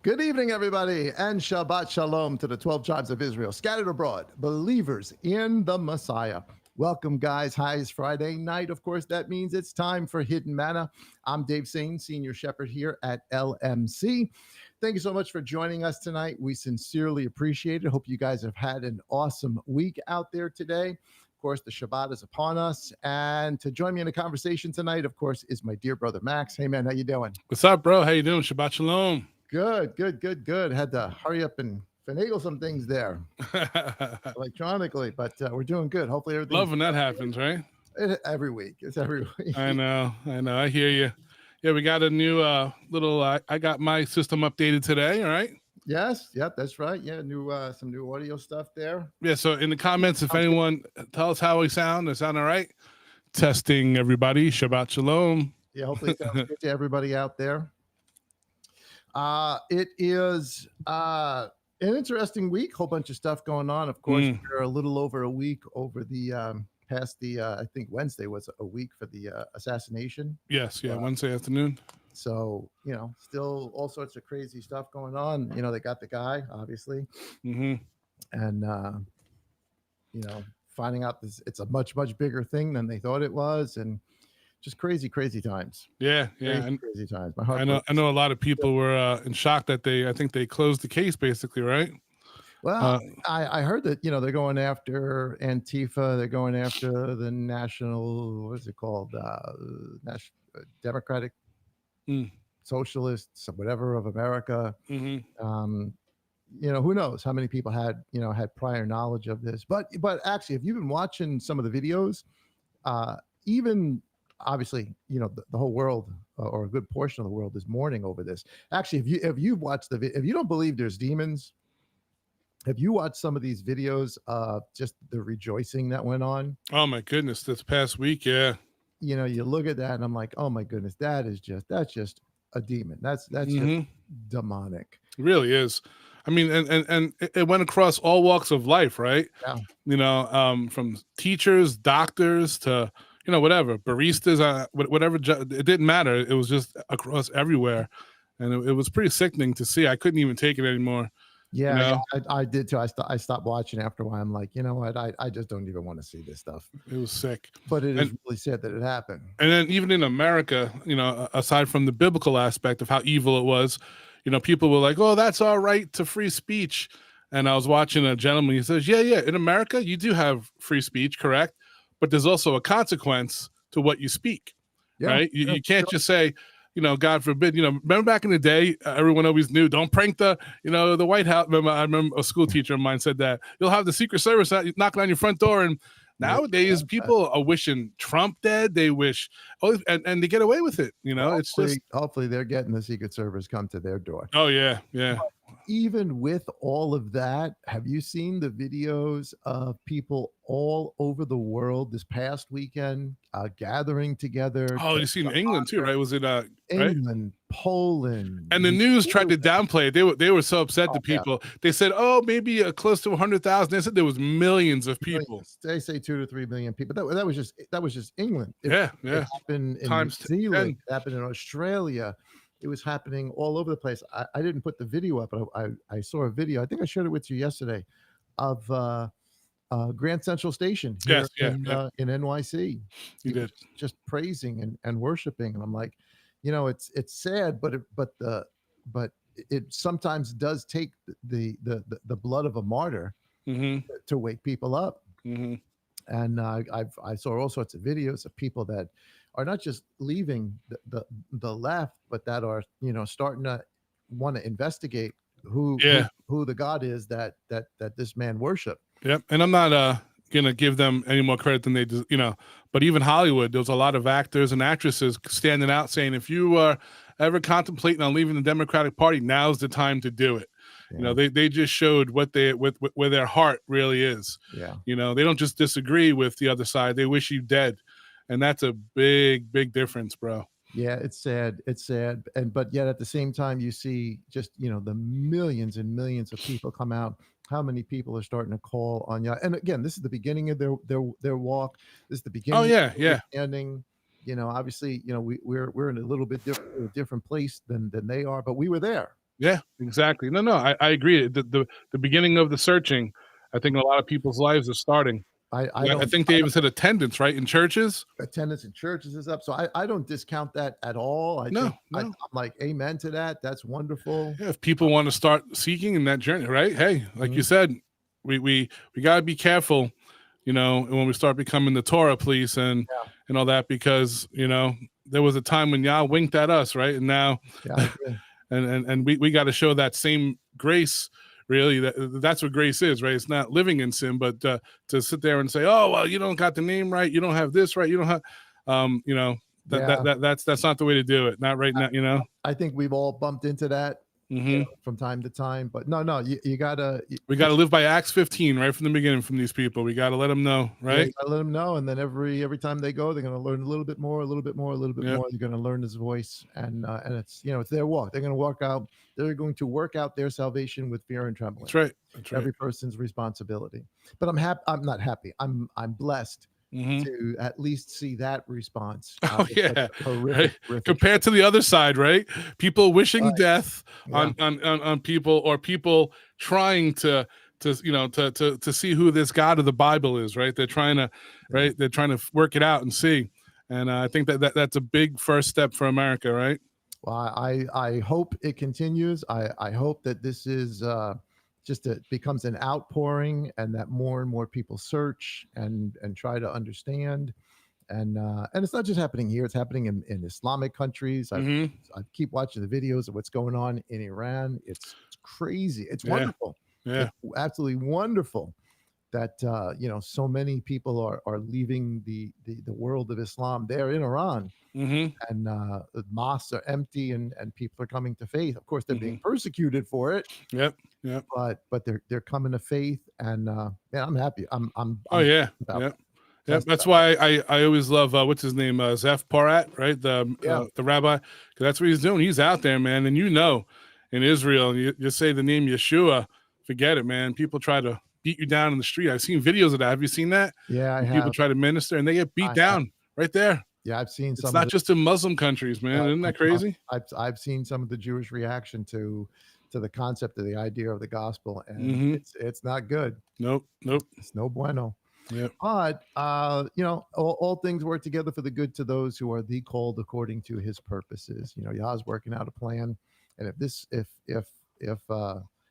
Good evening, everybody, and Shabbat Shalom to the 12 tribes of Israel, scattered abroad, believers in the Messiah. Welcome, guys. Hi, it's Friday night. Of course, that means it's time for Hidden Manna. I'm Dave Sain, Senior Shepherd here at LMC. Thank you so much for joining us tonight. We sincerely appreciate it. Hope you guys have had an awesome week out there today. Of course, the Shabbat is upon us. And to join me in the conversation tonight, of course, is my dear brother, Max. Hey, man, how you doing? What's up, bro? How you doing? Shabbat shalom. Good. Had to hurry up and finagle some things there electronically, but we're doing good. Hopefully everything's Love when that happens, right? every week. It's every week. I know. I hear you. Yeah, we got a new little. I got my system updated today. All right. Yes, yep, that's right. Yeah, some new audio stuff there. Yeah. So in the comments, if anyone tell us how we sound, does it sound all right? Testing, everybody. Shabbat shalom. Yeah, hopefully it sounds good to everybody out there. It is an interesting week. Whole bunch of stuff going on. Of course, we're a little over a week over the past the I think Wednesday was a week for the assassination. Yes, yeah, Wednesday afternoon. So, still all sorts of crazy stuff going on. They got the guy, obviously. And finding out it's a much, much bigger thing than they thought it was, and just crazy times. Yeah. Crazy times. My heart. I know a lot of people were in shock that I think they closed the case, basically, right? Well, I heard that they're going after Antifa, they're going after the national, what is it called, National Democratic Socialists, whatever of America. Who knows how many people had prior knowledge of this, but actually, if you've been watching some of the videos, even obviously, the whole world or a good portion of the world is mourning over this. Actually, if you watch if you don't believe there's demons, have you watched some of these videos of just the rejoicing that went on? Oh my goodness, this past week, yeah. You look at that and I'm like, oh my goodness, that's just a demon. That's just demonic. It really is. I mean, and it went across all walks of life, right? Yeah. From teachers, doctors to whatever, baristas, whatever. It didn't matter. It was just across everywhere, and it was pretty sickening to see. I couldn't even take it anymore. Yeah, I did too. I stopped watching after a while. I'm like, you know what? I just don't even want to see this stuff. It was sick. But it is really sad that it happened. And then even in America, aside from the biblical aspect of how evil it was, people were like, oh, that's our right to free speech. And I was watching a gentleman, he says, yeah, in America, you do have free speech, correct? But there's also a consequence to what you speak, right? You can't just say, God forbid, remember back in the day, everyone always knew, don't prank the White House. I remember a school teacher of mine said that you'll have the Secret Service knocking on your front door. And nowadays people are wishing Trump dead. They wish, and they get away with it. It's just. Hopefully they're getting the Secret Service come to their door. Oh, yeah. Even with all of that, have you seen the videos of people all over the world this past weekend gathering together? Oh, you seen England too, right? Was it England, right? Poland? And the news tried to downplay it. They were so upset. The people they said, "Oh, maybe close to 100,000." They said there was millions of people. They say 2 to 3 million people. That was just England. It happened in New Zealand. It happened in Australia. It was happening all over the place. I didn't put the video up, but I saw a video. I think I shared it with you yesterday of Grand Central Station here in NYC. You did just praising and worshiping, and I'm like, it's sad, but it sometimes does take the blood of a martyr to wake people up. And I saw all sorts of videos of people that are not just leaving the left, but that are starting to want to investigate who the God is that this man worshiped. Yep, and I'm not gonna give them any more credit than they do, but even Hollywood, there's a lot of actors and actresses standing out saying, if you are ever contemplating on leaving the Democratic Party, now's the time to do it. They just showed where their heart really is. They don't just disagree with the other side, they wish you dead. And that's a big difference, bro. Yeah, it's sad. But yet at the same time, you see just, the millions and millions of people come out. How many people are starting to call on you? And again, this is the beginning of their walk. This is the beginning. Oh, yeah. Understanding, obviously, we're in a little bit different place than they are, but we were there. Yeah, exactly. No, I agree. The beginning of the searching, I think a lot of people's lives are starting. I I don't think they even said attendance, right, in churches. attendance in churches is up. So I don't discount that at all. I No, think I'm no. like amen to that. That's wonderful. Yeah, if people want to start seeking in that journey, right? Hey, like you Mhm. said, we gotta be careful, when we start becoming the Torah police Yeah, and all that, because there was a time when Yah winked at us, right? And now, yeah, I agree. and we got to show that same grace. Really, that's what grace is, right? It's not living in sin, but to sit there and say, "Oh, well, you don't got the name right, you don't have this right, you don't have," um, you know, Yeah, that's not the way to do it. Not right now. I think we've all bumped into that, Hmm. from time to time. But no, you gotta, We got to live by Acts 15 right from the beginning from these people. We got to let them know, yeah, you right? gotta let them know, and then every time they go, they're gonna learn a little bit more, a little bit more, a little bit Yep, more. They're gonna learn His voice, and it's it's their walk. They're gonna walk out. They're going to work out their salvation with fear and trembling. that's right. That's right. Every person's responsibility. But I'm happy. I'm not happy. I'm blessed Hmm. to at least see that response out Oh of such yeah, a horrific, right. horrific. Compared to the other side, right? People wishing Right. death Yeah. on people, or people trying to see who this God of the Bible is, right? They're trying to, Yeah. right? They're trying to work it out and see. And I think that's a big first step for America, right? Well, I hope it continues. I hope that this is just it becomes an outpouring, and that more and more people search and try to understand. And it's not just happening here; it's happening in Islamic countries. Hmm. I keep watching the videos of what's going on in Iran. It's crazy. It's Yeah, wonderful. yeah. It's absolutely wonderful that so many people are leaving the world of Islam there in Iran, Hmm. and the mosques are empty, and people are coming to faith. Of course, they're being Hmm. persecuted for it, Yep, yep. but they're coming to faith, and yeah, I'm happy. Oh I'm yeah, about yep. that. Yep, Just that's why I always love what's his name, Zeph Porat, right? yeah, The rabbi, 'cause that's what he's doing. He's out there, man. And in Israel, you say the name Yeshua, forget it, man. People try to beat you down in the street. I've seen videos of that. Have you seen that? yeah, I When people have. try to minister and they get beat I have. down right there. Yeah, I've seen It's some of not the. just in Muslim countries, man. Isn't that crazy? I've seen some of the Jewish reaction to the concept of the idea of the gospel, and Mm-hmm. it's not good. Nope, nope. It's no bueno. Yep. But all things work together for the good to those who are the called according to His purposes. Yah's working out a plan, and if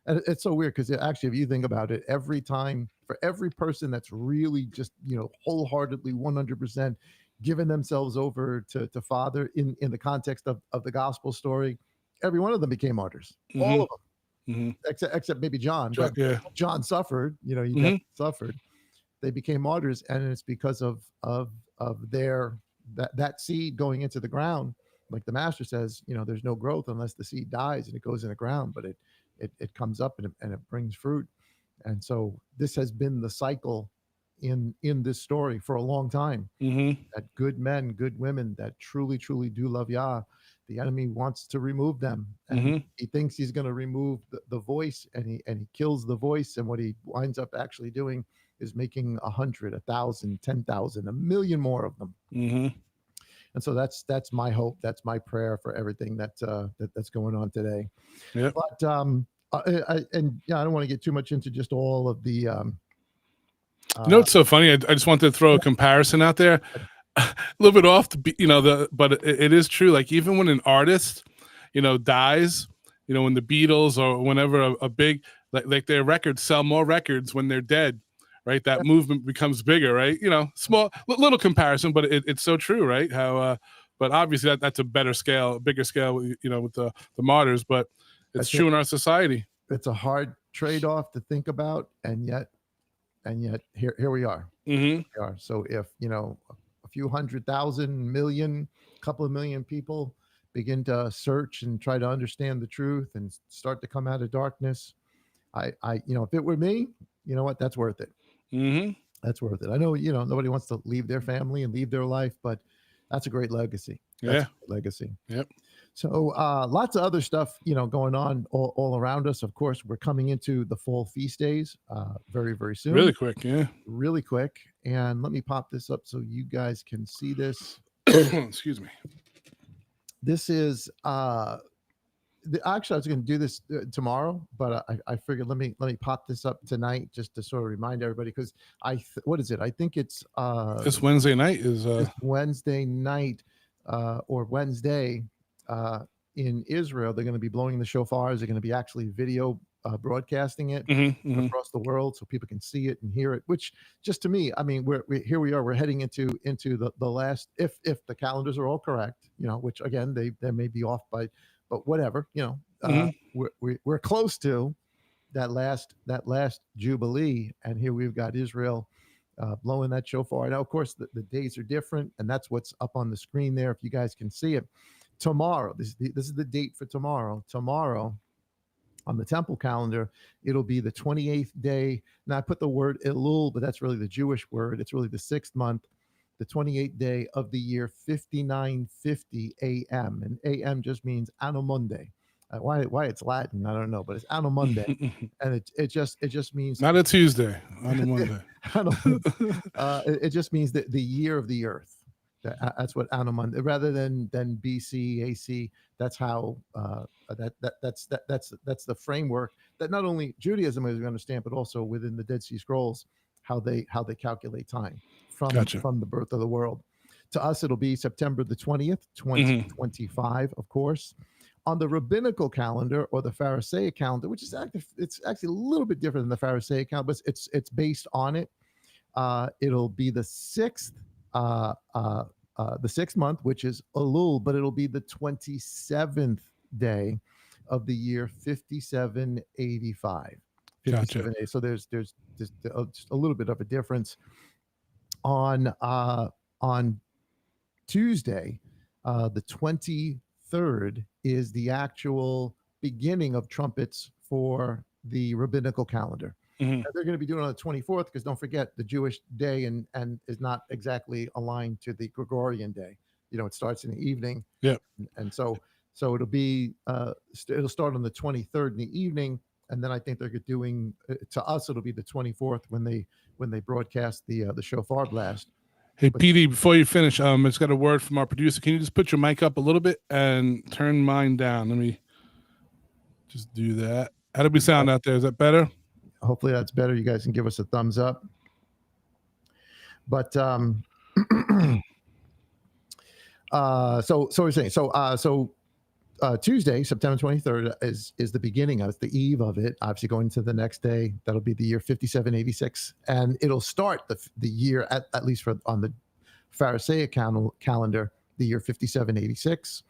and it's so weird because actually, if you think about it, every time for every person that's really just wholeheartedly 100% given themselves over to Father in the context of the gospel story, every one of them became martyrs. All Mm-hmm. of them, Mm-hmm. except maybe John, but Yeah. John suffered. He Mm-hmm. definitely suffered. They became martyrs, and it's because of their that seed going into the ground. Like the master says, there's no growth unless the seed dies and it goes in the ground, but it comes up and it brings fruit. And so this has been the cycle in this story for a long time, Mm-hmm. that good men, good women that truly do love Yah, the enemy wants to remove them, and Mm-hmm. he thinks he's going to remove the voice, and he kills the voice. And what he winds up actually doing is making 100, 1,000, 10,000, a million more of them. Mm-hmm. And so that's my hope. That's my prayer for everything that's going on today. Yep. But and yeah, I don't want to get too much into just all of the uh, It's so funny. I just wanted to throw a comparison out there. A little bit off but it is true. Like even when an artist, dies, when the Beatles or whenever a big, like their records sell more records when they're dead, right? That movement becomes bigger, right? Small little comparison, but it's so true, right? How but obviously that's a bigger scale, with the martyrs, but I it's think true in our society. it's a hard trade-off to think about, and yet here we are. Mm-hmm. We are. So if a few 100,000 million, couple of million people begin to search and try to understand the truth and start to come out of darkness, if it were me, you know what, that's worth it. Mm-hmm. That's worth it. I know, nobody wants to leave their family and leave their life, but that's a great legacy. That's Yeah. a great legacy. Yep. So lots of other stuff, going on all around us. Of course, we're coming into the fall feast days very, very soon, Really quick. Yeah. really quick. And let me pop this up so you guys can see this. Excuse me. This is actually, I was going to do this tomorrow, but I figured let me pop this up tonight just to sort of remind everybody because what is it? I think This Wednesday night is this Wednesday night or Wednesday in Israel. They're going to be blowing the shofars. They're going to be actually video broadcasting it across the world so people can see it and hear it. Which just to me, I mean, here we are. We're heading into the last, if the calendars are all correct, which again they may be off by, but whatever, we're close to that last Jubilee, and here we've got Israel blowing that shofar. Now, of course, the days are different, and that's what's up on the screen there. If you guys can see it, tomorrow. This is the date for tomorrow. Tomorrow, on the temple calendar, it'll be the 28th day. Now, I put the word Elul, but that's really the Jewish word. It's really the 6th month, the 28th day of the year 5950 AM, and AM just means Anno Mundi. Why it's Latin, I don't know, but it's Anno Mundi, and it just means not a Tuesday, on a Monday. It just means the year of the earth. That's what Anno Mundi, rather than BC AC. That's how that's the framework that not only Judaism as we understand, but also within the Dead Sea Scrolls, how they calculate time from the birth of the world. To us, it'll be September the 20th, 2025, of course. On the rabbinical calendar or the Pharisaic calendar, which is actually a little bit different than the Pharisaic calendar, but it's based on it. It'll be the 6th month, which is Elul, but it'll be the 27th day of the year 5785. Gotcha. So there's just a little bit of a difference. On Tuesday, the 23rd is the actual beginning of trumpets for the rabbinical calendar. They're going to be doing it on the 24th because don't forget the Jewish day and is not exactly aligned to the Gregorian day. It starts in the evening. Yeah, and so it'll be it'll start on the 23rd in the evening, and then I think they're doing to us it'll be the 24th when they broadcast the shofar blast. Hey, PD, before you finish, it's got a word from our producer. Can you just put your mic up a little bit and turn mine down? Let me just do that. How do we sound out there? Is that better? Hopefully that's better. You guys can give us a thumbs up. But so we're saying Tuesday, September 23rd is the beginning of the eve of it. Obviously, going to the next day, that'll be the year 5786, and it'll start the year at least on the Pharisaic calendar, the year 5786.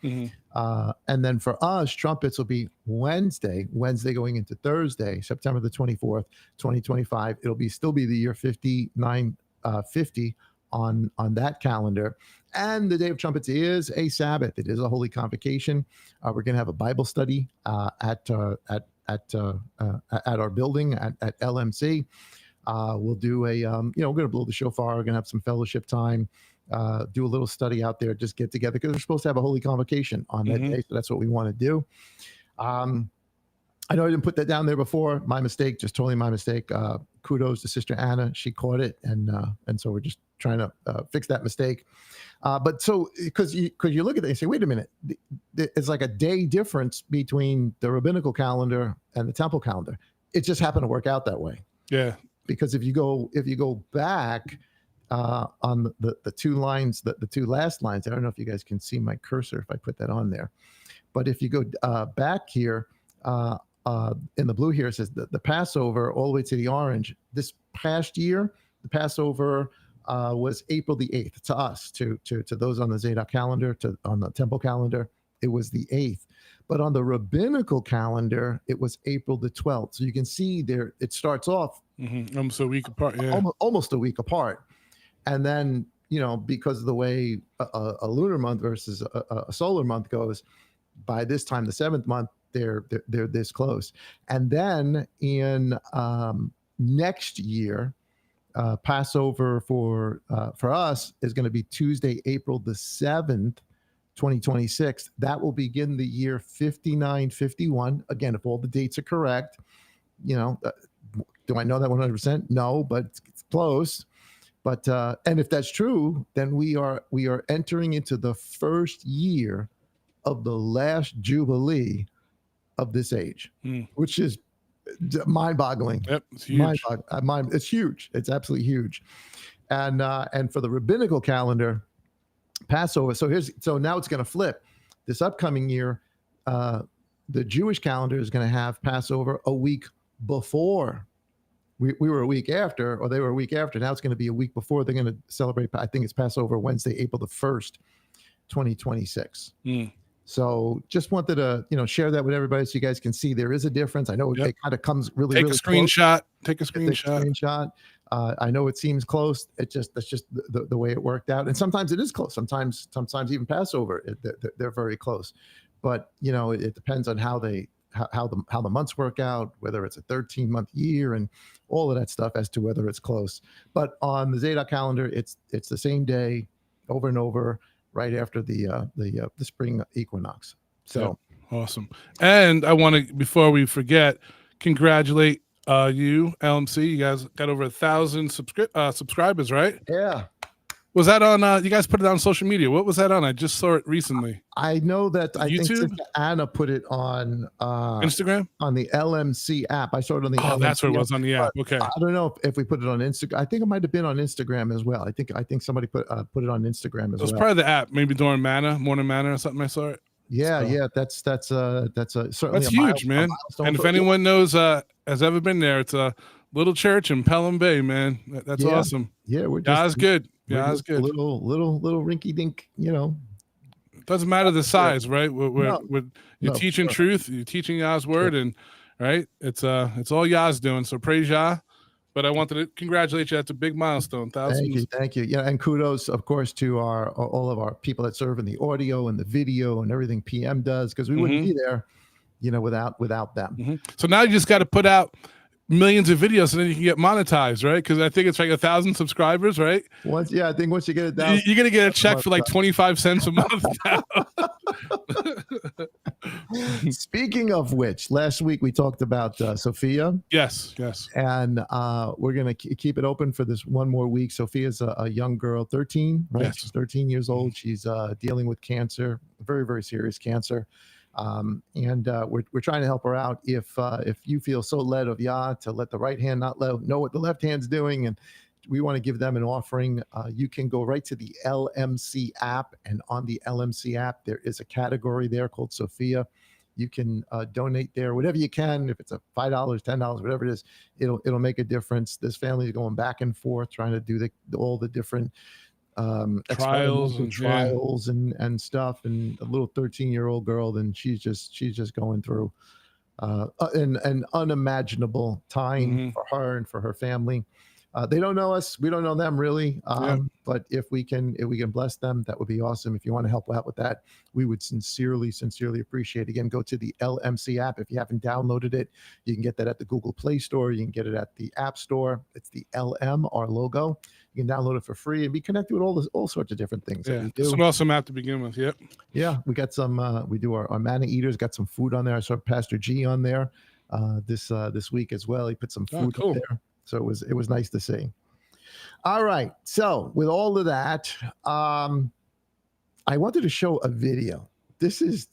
And then for us, trumpets will be Wednesday going into Thursday, September the 24th, 2025. It'll still be the year 5950 on that calendar. And the Day of Trumpets is a Sabbath. It is a holy convocation. We're going to have a Bible study at our building at LMC. We'll do we're going to blow the shofar. We're going to have some fellowship time. Do a little study out there. Just get together because we're supposed to have a holy convocation on that day. So that's what we want to do. I know I didn't put that down there before. My mistake, just totally my mistake. Kudos to Sister Anna. She caught it, and so we're just trying to fix that mistake. But so because you look at it and say, wait a minute, it's like a day difference between the rabbinical calendar and the temple calendar. It just happened to work out that way. Yeah. Because if you go back on the two lines, the two last lines, I don't know if you guys can see my cursor if I put that on there, but if you go back here. In the blue here, it says the Passover all the way to the orange. This past year, the Passover was April the 8th to us, to those on the Zadok calendar, on the temple calendar, it was the 8th. But on the rabbinical calendar, it was April the 12th. So you can see there, it starts off almost a week apart. Yeah. Almost a week apart. And then, because of the way a lunar month versus a solar month goes, by this time, the 7th month, they're this close. And then in next year, Passover for us is going to be Tuesday, April the 7th, 2026. That will begin the year 5951. Again, if all the dates are correct, do I know that 100%? No, but it's close. But and if that's true, then we are entering into the first year of the last Jubilee of this age, Mm. which is mind-boggling. Yep, it's huge. It's huge. It's absolutely huge. And for the rabbinical calendar, Passover. So now it's going to flip. This upcoming year, the Jewish calendar is going to have Passover a week before. We were a week after, or they were a week after. Now it's going to be a week before. They're going to celebrate. I think it's Passover Wednesday, April the 1st, 2026. Mm. So just wanted to, share that with everybody so you guys can see there is a difference. I know it kind of comes really, Take really a screenshot. close. Take a screenshot. I know it seems close. That's just the way it worked out. And sometimes it is close. Sometimes even Passover, they're very close. But it depends on how the months work out, whether it's a 13-month year and all of that stuff as to whether it's close. But on the Zadok calendar, it's the same day over and over, right after the spring equinox. So awesome. And I want to, before we forget, congratulate you, LMC. You guys got over 1,000 subscribers, right? Yeah. Was that on? You guys put it on social media. What was that on? I just saw it recently. I know that. I YouTube? think Anna put it on Instagram, on the LMC app. I saw it on the. Oh, that's what it was on the app. Okay. I don't know if we put it on Instagram. I think it might have been on Instagram as well. I think somebody put it on Instagram as well. It was part of the app, maybe during morning manna or something. I saw it. Yeah, So. yeah, that's certainly that's huge, man. And if anyone knows has ever been there, it's a little church in Pelham Bay, man. That's awesome. Yeah, it's good. Yeah, it's good. Little rinky dink, It doesn't matter the size, right? You're teaching truth, you're teaching Yah's word, and right, it's all Yah's doing. So praise Yah. But I wanted to congratulate you. That's a big milestone. Thousands. Thank you. Yeah, and kudos, of course, to all of our people that serve in the audio and the video and everything PM does, because we wouldn't be there, without them. Mm-hmm. So now you just got to put out millions of videos, and then you can get monetized, right? Because I think it's like 1,000 subscribers, right? I think once you get it down, you're gonna get a check for like 25 cents a month now. Speaking of which, last week we talked about Sophia. Yes. And we're gonna keep it open for this one more week. Sophia's a young girl, 13, right? Yes. She's 13 years old. She's dealing with cancer, very, very serious cancer. And we're trying to help her out. If you feel so led of Yah to let the right hand not know what the left hand's doing, and we want to give them an offering, you can go right to the LMC app, and on the LMC app there is a category there called Sophia. You can donate there, whatever you can. If it's a $5, $10, whatever it is, it'll make a difference. This family is going back and forth trying to do all the different trials and stuff, and a little 13-year-old girl, and she's just going through an unimaginable time for her and for her family. They don't know us, we don't know them really, but if we can bless them, that would be awesome. If you want to help out with that, we would sincerely appreciate it. Again, go to the LMC app. If you haven't downloaded it, you can get that at the Google Play Store, you can get it at the App Store. It's the LM, our logo. You can download it for free and be connected with all sorts of different things. Yeah, it's an awesome app to begin with. Yep. Yeah, we got some. We do our manna eaters. Got some food on there. I saw Pastor G on there this week as well. He put some food up there, so it was nice to see. All right, so with all of that, I wanted to show a video. This is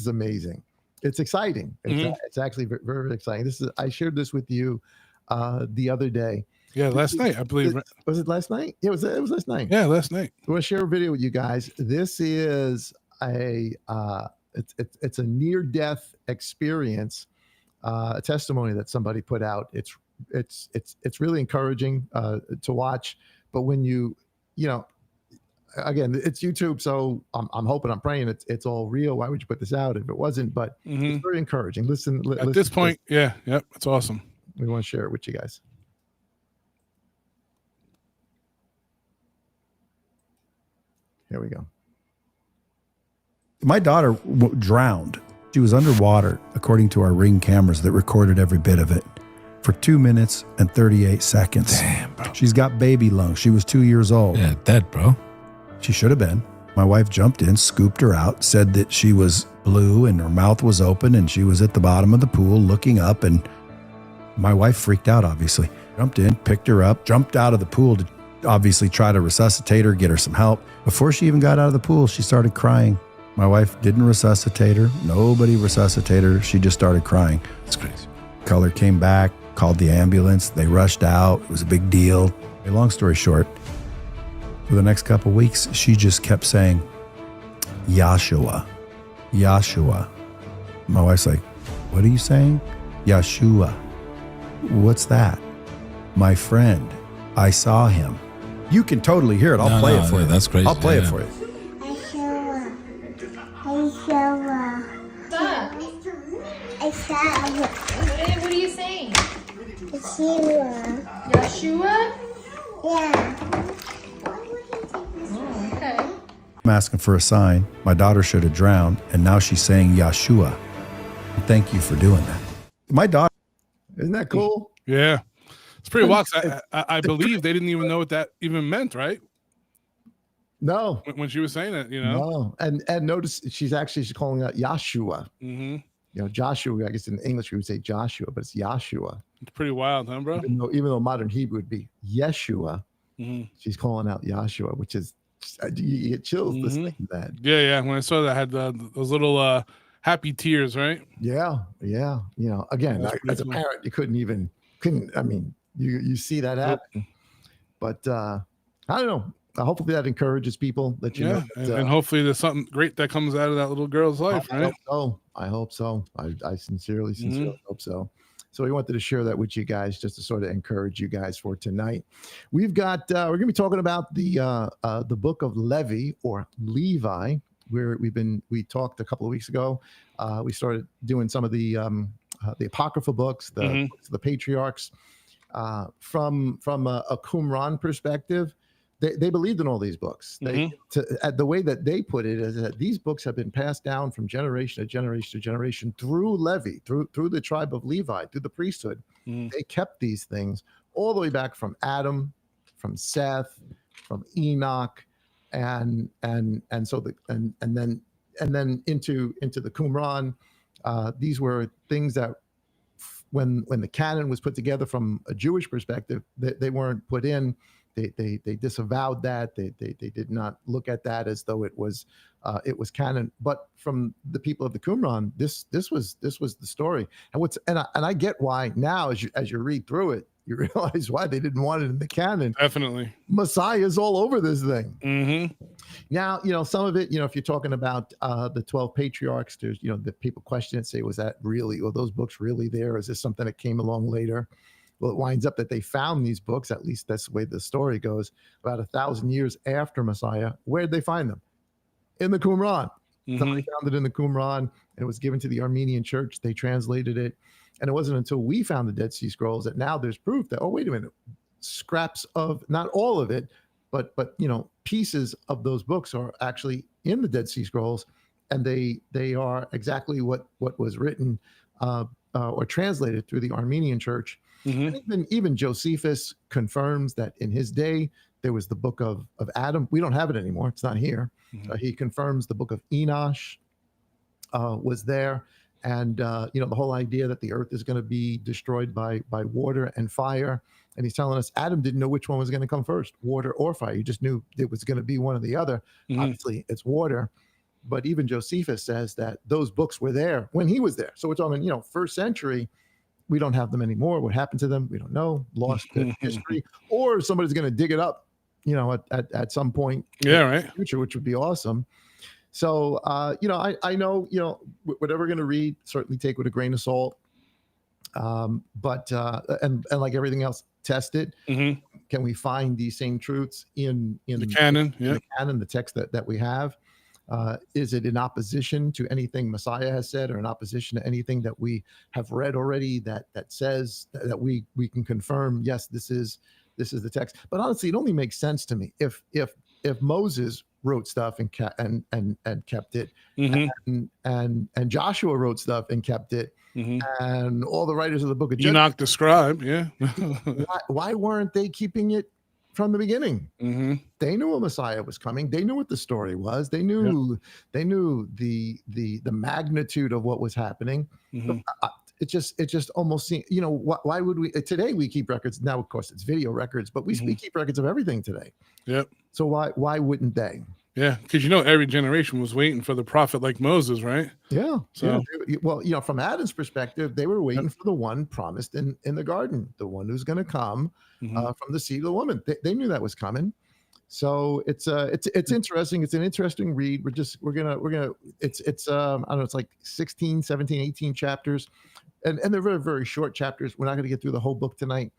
amazing. It's exciting. It's actually very, very exciting. I shared this with you the other day. Yeah, last night, I believe. Was it last night? Yeah, it was last night. Yeah, last night. I want to share a video with you guys. This is it's a near-death experience, a testimony that somebody put out. It's really encouraging to watch. But when again, it's YouTube, so I'm hoping, I'm praying it's all real. Why would you put this out if it wasn't? But it's very encouraging. Listen. At this point, yep, it's awesome. We want to share it with you guys. Here we go. My daughter drowned. She was underwater, according to our Ring cameras that recorded every bit of it, for 2 minutes and 38 seconds. Damn, bro. She's got baby lungs. She was 2 years old. Yeah, dead, bro. She should have been. My wife jumped in, scooped her out, said that she was blue and her mouth was open and she was at the bottom of the pool looking up, and my wife freaked out, obviously. Jumped in, picked her up, jumped out of the pool to obviously try to resuscitate her, get her some help. Before she even got out of the pool, she started crying. My wife didn't resuscitate her. Nobody resuscitated her. She just started crying. That's crazy. Color came back, called the ambulance. They rushed out. It was a big deal. Long story short, for the next couple of weeks, she just kept saying, Yahshua, Yahshua. My wife's like, what are you saying? Yahshua. What's that? My friend. I saw him. You can totally hear it. I'll play it for you. That's crazy. I'll play it for you. What are you saying? Yeshua. Yeshua? Yeah. Oh, okay. I'm asking for a sign. My daughter should have drowned, and now she's saying Yahshua. Thank you for doing that. My daughter. Isn't that cool? Yeah. It's pretty wild. I believe they didn't even know what that even meant, right? No. When she was saying it, you know? No. And notice she's calling out Yahshua. Mm-hmm. You know, Joshua, I guess in English we would say Joshua, but it's Yahshua. It's pretty wild, huh, bro? Even though modern Hebrew would be Yeshua, she's calling out Yahshua, which is, you get chills listening to that. Yeah. When I saw that, I had those little happy tears, right? Yeah. You know, again, as a parent, you couldn't, I mean, you see that happen. But I don't know. Hopefully that encourages people that you know. That, and hopefully there's something great that comes out of that little girl's life, right? I hope so. I sincerely hope so. So we wanted to share that with you guys just to sort of encourage you guys for tonight. We've got we're going to be talking about the book of Levi or Levi, where we talked a couple of weeks ago. We started doing some of the apocryphal books, books of the patriarchs, from a Qumran perspective. They believed in all these books. The way that they put it is that these books have been passed down from generation to generation to generation through Levi, through the tribe of Levi, through the priesthood. They kept these things all the way back from Adam, from Seth, from Enoch, and then into the Qumran. These were things that when the canon was put together from a Jewish perspective, they weren't put in. They disavowed that. They did not look at that as though it was canon. But from the people of the Qumran, this was the story. And I get why now as you read through it, you realize why they didn't want it in the canon. Definitely. Messiah is all over this thing. Mm-hmm. Now, some of it, if you're talking about the 12 patriarchs, there's, the people question it, say, was that really, or those books really there? Is this something that came along later? Well, it winds up that they found these books, at least that's the way the story goes, about 1,000 years after Messiah. Where'd they find them? In the Qumran. Somebody found it in the Qumran, and it was given to the Armenian church. They translated it. And it wasn't until we found the Dead Sea Scrolls that now there's proof that, oh, wait a minute, scraps of, not all of it, but pieces of those books are actually in the Dead Sea Scrolls, and they are exactly what was written or translated through the Armenian church. And even Josephus confirms that in his day there was the book of Adam. We don't have it anymore; it's not here. He confirms the book of Enosh was there, and the whole idea that the earth is going to be destroyed by water and fire. And he's telling us Adam didn't know which one was going to come first, water or fire. He just knew it was going to be one or the other. Obviously, it's water. But even Josephus says that those books were there when he was there. So we're talking, first century. We don't have them anymore. What happened to them? We don't know. Lost to history, or somebody's going to dig it up, at some point. Yeah, right. In the future, which would be awesome. So, I know, whatever we're going to read, certainly take with a grain of salt. But like everything else, test it. Can we find these same truths in the canon? In the canon, the text that we have. Is it in opposition to anything Messiah has said, or in opposition to anything that we have read already that says that we can confirm? Yes, this is the text. But honestly, it only makes sense to me if Moses wrote stuff and kept it, and Joshua wrote stuff and kept it, and all the writers of the book of Enoch the scribe, why weren't they keeping it from the beginning? They knew a Messiah was coming. They knew what the story was. They knew the magnitude of what was happening. It just almost seems, why would we today? We keep records now. Of course, it's video records, but we keep records of everything today. Yep. So why wouldn't they? Yeah, because every generation was waiting for the prophet like Moses, right? Yeah. So Well, from Adam's perspective, they were waiting for the one promised in the garden, the one who's going to come mhm. from the seed of the woman. They knew that was coming. So it's interesting. It's an interesting read. We're gonna it's I don't know, it's like 16, 17, 18 chapters. And they're very, very short chapters. We're not going to get through the whole book tonight,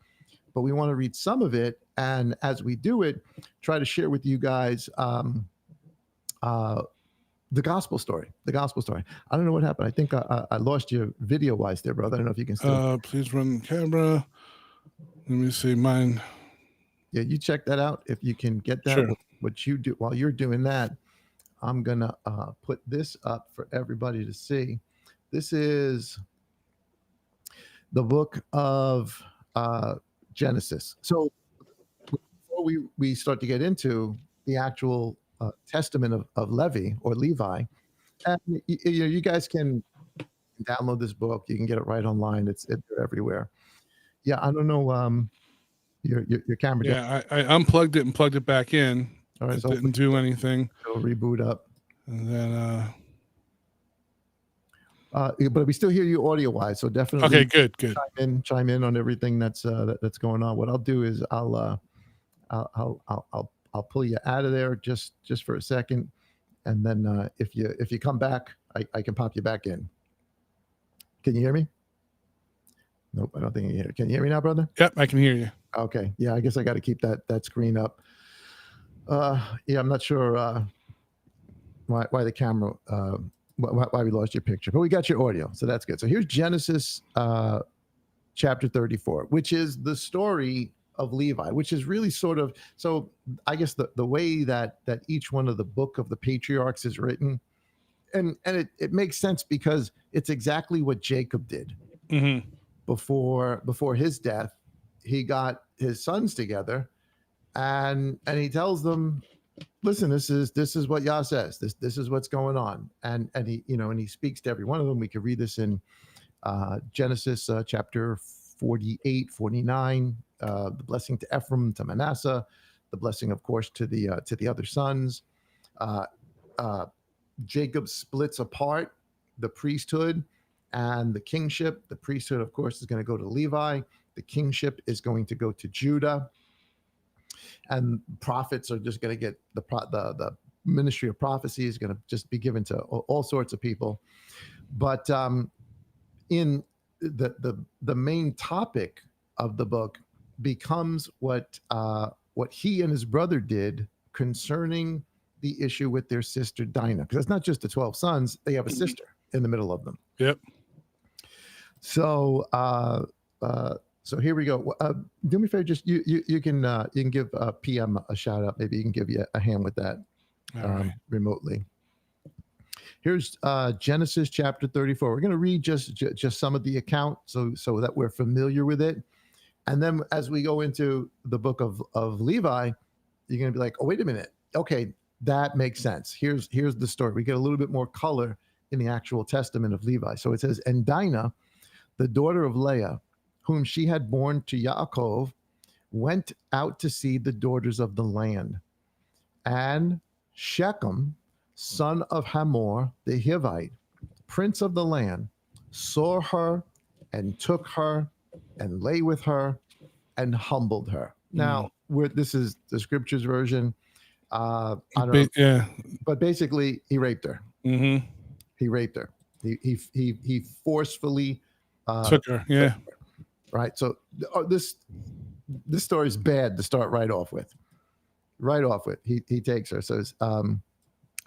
but we want to read some of it. And as we do it, try to share with you guys uh, the gospel story. The gospel story. I don't know what happened. I think I lost you video wise there, brother. I don't know if you can still. Please run the camera. Let me see mine. Yeah, you check that out if you can get that. Sure. What you do while you're doing that, I'm gonna put this up for everybody to see. This is the book of Genesis. So before we start to get into the actual testament of Levi or Levi, and you guys can download this book. You can get it right online. It's everywhere. Yeah, I don't know. Your camera. Yeah, I unplugged it and plugged it back in. All right, It so didn't do anything. it'll reboot up. And then But we still hear you audio wise, so definitely. okay, good. Chime in on everything that's going on. What I'll do is I'll pull you out of there just for a second, and then if you come back, I can pop you back in. Can you hear me? Nope, I don't think you hear. Can you hear me now, brother? Yep, I can hear you. Okay, yeah, I guess I got to keep that screen up. Yeah, I'm not sure why the camera why we lost your picture, but we got your audio, so that's good. So here's Genesis chapter 34, which is the story of Levi, which is really sort of, so I guess the way that each one of the book of the patriarchs is written, and it makes sense because it's exactly what Jacob did Mm-hmm. before his death. He got his sons together, and he tells them, listen, this is what Yah says. This is what's going on, and he speaks to every one of them. We could read this in Genesis chapter 48, 49, the blessing to Ephraim, to Manasseh, the blessing, of course, to the other sons. Jacob splits apart the priesthood and the kingship. The priesthood, of course, is going to go to Levi. The kingship is going to go to Judah. And prophets are just going to get the ministry of prophecy is going to just be given to all sorts of people. But in the main topic of the book becomes what he and his brother did concerning the issue with their sister Dinah, because it's not just the 12 sons; they have a sister in the middle of them. Yep. So so here we go. Do me a favor, just you can give PM a shout out. Maybe you can give you a hand with that remotely. Here's Genesis chapter 34. We're going to read just some of the account so that we're familiar with it. And then as we go into the book of Levi, you're going to be like, oh, wait a minute. Okay, that makes sense. Here's the story. We get a little bit more color in the actual testament of Levi. So it says, and Dinah, the daughter of Leah, whom she had borne to Yaakov, went out to see the daughters of the land. And Shechem, son of Hamor, the Hivite, prince of the land, saw her and took her and lay with her and humbled her. Now, this is the scriptures version. I don't know. Yeah. But basically, he raped her. Mm-hmm. He raped her. He forcefully took her. Yeah. Right. So this story is bad to start right off with. He takes her. So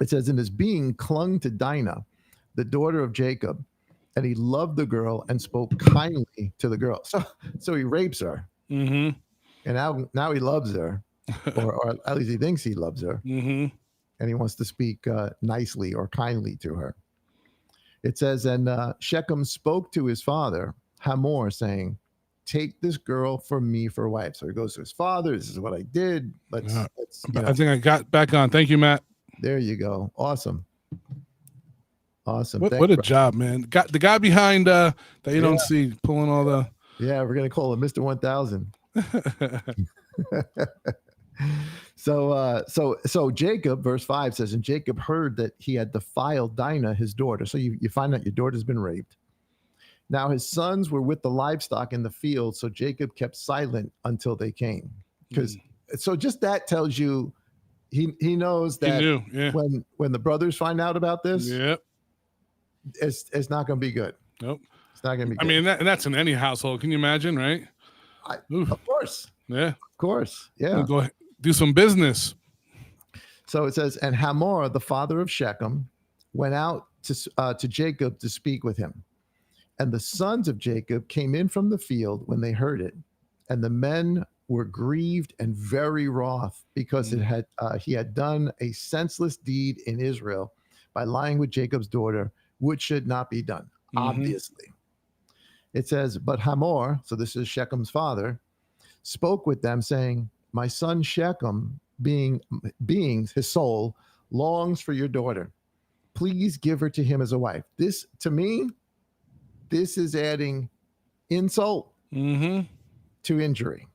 it says, and his being clung to Dinah, the daughter of Jacob, and he loved the girl and spoke kindly to the girl. So he rapes her. Mm-hmm. And now he loves her, or at least he thinks he loves her. Mm-hmm. And he wants to speak nicely or kindly to her. It says, and Shechem spoke to his father, Hamor, saying, take this girl from me for a wife. So he goes to his father. This is what I did. Let's I think I got back on. Thank you, Matt. There you go. Awesome. What a job, man. The guy behind that you don't see pulling all the. Yeah, we're gonna call him Mr. 1000. So Jacob, verse 5 says, and Jacob heard that he had defiled Dinah, his daughter. So you find out your daughter's been raped. Now his sons were with the livestock in the field, so Jacob kept silent until they came. Because so just that tells you he knows that He knew, yeah. when the brothers find out about this, Yep. it's not going to be good. Nope. It's not going to be good. I mean, that's in any household. Can you imagine, right? Of course. Yeah. Of course. Yeah. We'll go do some business. So it says, and Hamor, the father of Shechem, went out to Jacob to speak with him. And the sons of Jacob came in from the field when they heard it. And the men were grieved and very wroth because he had done a senseless deed in Israel by lying with Jacob's daughter, which should not be done, obviously. It says, but Hamor, so this is Shechem's father, spoke with them saying, my son Shechem, being his soul, longs for your daughter. Please give her to him as a wife. This, to me, this is adding insult to injury.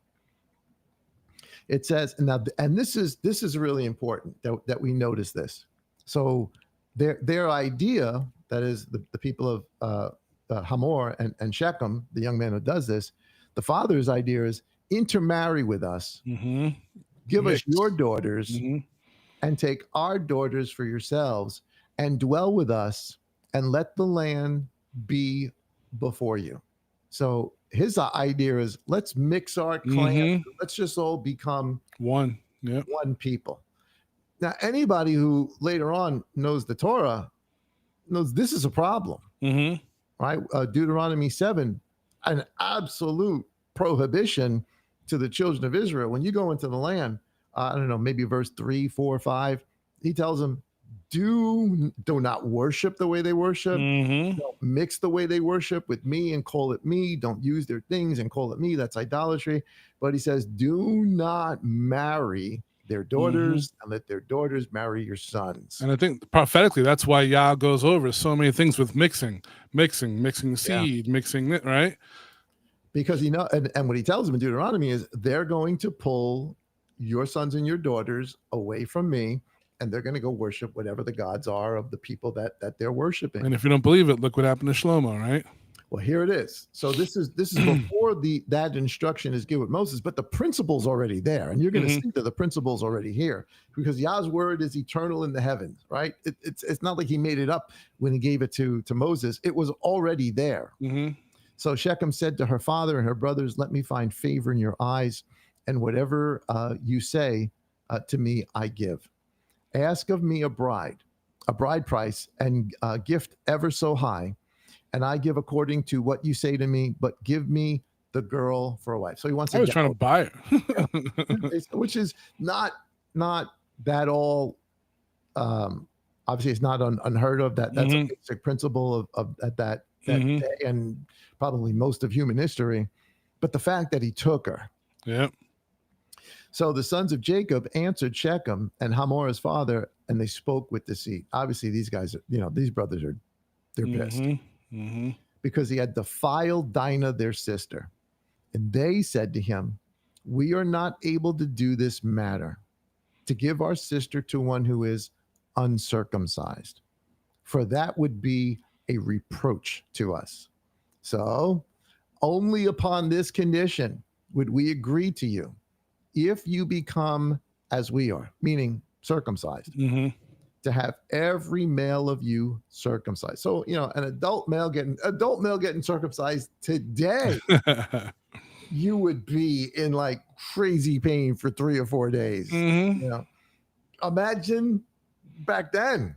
It says, and this is really important that we notice this. So their idea, that is the people of Hamor and Shechem, the young man who does this, the father's idea is intermarry with us, give us your daughters, and take our daughters for yourselves, and dwell with us, and let the land be before you. So his idea is, let's mix our clans. Let's just all become one people. Now, anybody who later on knows the Torah knows this is a problem, right? Deuteronomy 7, an absolute prohibition to the children of Israel. When you go into the land, I don't know, maybe verse 3, 4, 5, he tells them, do not worship the way they worship. Don't mix the way they worship with me and call it me. Don't use their things and call it me. That's idolatry. But he says, do not marry their daughters and let their daughters marry your sons. And I think prophetically, that's why Yah goes over so many things with mixing seed, mixing it, right? Because and what he tells them in Deuteronomy is, they're going to pull your sons and your daughters away from me, and they're going to go worship whatever the gods are of the people that they're worshiping. And if you don't believe it, look what happened to Shlomo, right? Well, here it is. So this is before that instruction is given with Moses, but the principle's already there, and you're going to see that the principle's already here, because Yah's word is eternal in the heavens, right? It's not like he made it up when he gave it to Moses. It was already there. So Shechem said to her father and her brothers, let me find favor in your eyes, and whatever you say to me, I give. Ask of me a bride price, and gift ever so high, and I give according to what you say to me, but give me the girl for a wife. So he wants to. I was trying to buy her, which is not that all. Obviously, it's not unheard of. That's a basic principle of that day, and probably most of human history. But the fact that he took her. Yeah. So the sons of Jacob answered Shechem and Hamor his father, and they spoke with deceit. Obviously, these guys, these brothers they're pissed because he had defiled Dinah, their sister. And they said to him, we are not able to do this matter, to give our sister to one who is uncircumcised, for that would be a reproach to us. So only upon this condition would we agree to you, if you become as we are, meaning circumcised, to have every male of you circumcised. So, an adult male getting circumcised today, you would be in like crazy pain for 3 or 4 days. Imagine back then.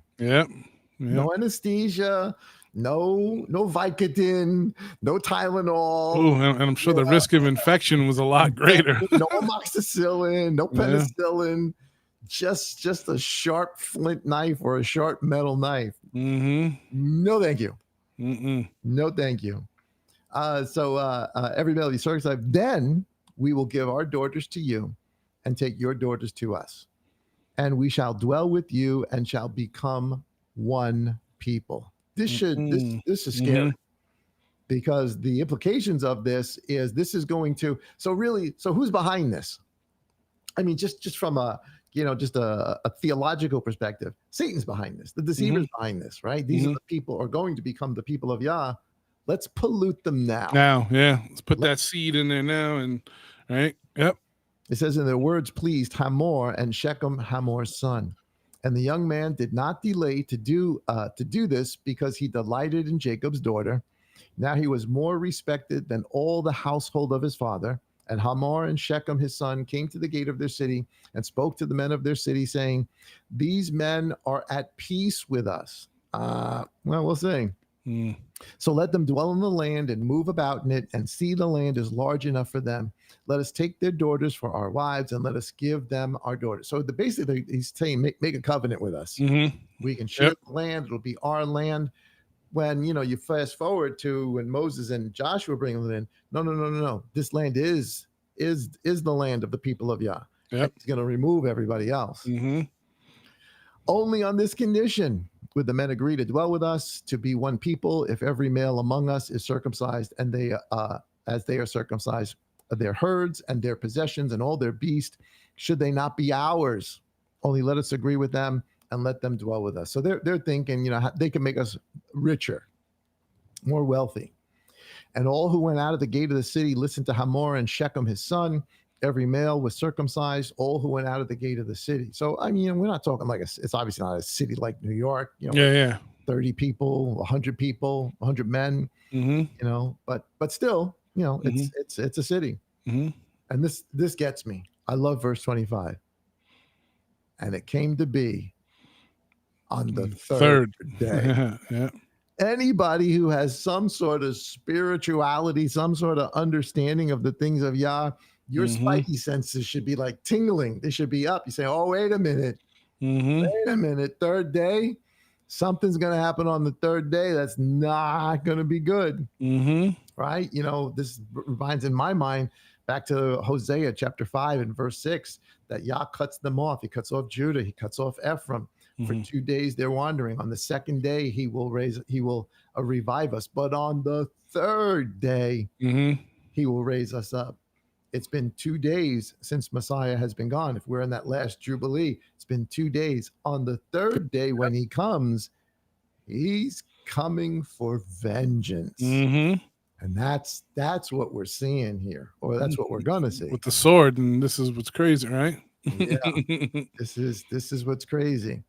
No anesthesia, no Vicodin, no Tylenol. Oh, and I'm sure the risk of infection was a lot greater. No amoxicillin, no penicillin, just a sharp flint knife or a sharp metal knife. No, thank you. No, thank you. So every male be circumcised. Then we will give our daughters to you, and take your daughters to us, and we shall dwell with you, and shall become one people. This is scary, because the implications of this is going to, so who's behind this? I mean, just from a just a theological perspective, Satan's behind this. The deceiver's behind this, right? These are the people are going to become the people of Yah. Let's pollute them now. Now, yeah, let's put that seed in there now, and right, yep. It says, in their words pleased Hamor and Shechem, Hamor's son. And the young man did not delay to do this because he delighted in Jacob's daughter. Now he was more respected than all the household of his father. And Hamor and Shechem, his son, came to the gate of their city and spoke to the men of their city, saying, these men are at peace with us. Well, we'll see. So let them dwell in the land and move about in it, and see the land is large enough for them. Let us take their daughters for our wives, and let us give them our daughters. So basically he's saying, make a covenant with us. We can share the land. It'll be our land. When you fast forward to when Moses and Joshua bring them in, no. This land is the land of the people of Yah. Yep. He's going to remove everybody else. Only on this condition would the men agree to dwell with us, to be one people, if every male among us is circumcised, and they as they are circumcised, their herds and their possessions and all their beasts, should they not be ours? Only let us agree with them and let them dwell with us. So they're thinking, they can make us richer, more wealthy. And all who went out of the gate of the city listened to Hamor and Shechem his son. Every male was circumcised, all who went out of the gate of the city. So, I mean, we're not talking like it's obviously not a city like New York, 30 people, 100 people, 100 men, but still, it's a city. And this gets me. I love verse 25. And it came to be on the third day. Anybody who has some sort of spirituality, some sort of understanding of the things of Yah, your spidey senses should be like tingling. They should be up. You say, oh, wait a minute. Wait a minute. Third day, something's going to happen on the third day that's not going to be good. Right? This reminds in my mind back to Hosea chapter 5 and verse 6, that Yah cuts them off. He cuts off Judah. He cuts off Ephraim. For 2 days they're wandering. On the second day, he will revive us. But on the third day, he will raise us up. It's been 2 days since Messiah has been gone. If we're in that last Jubilee, it's been 2 days. On the third day, when he comes, he's coming for vengeance. And that's what we're seeing here, or that's what we're gonna see with the sword. And this is what's crazy, right? Yeah, this is what's crazy.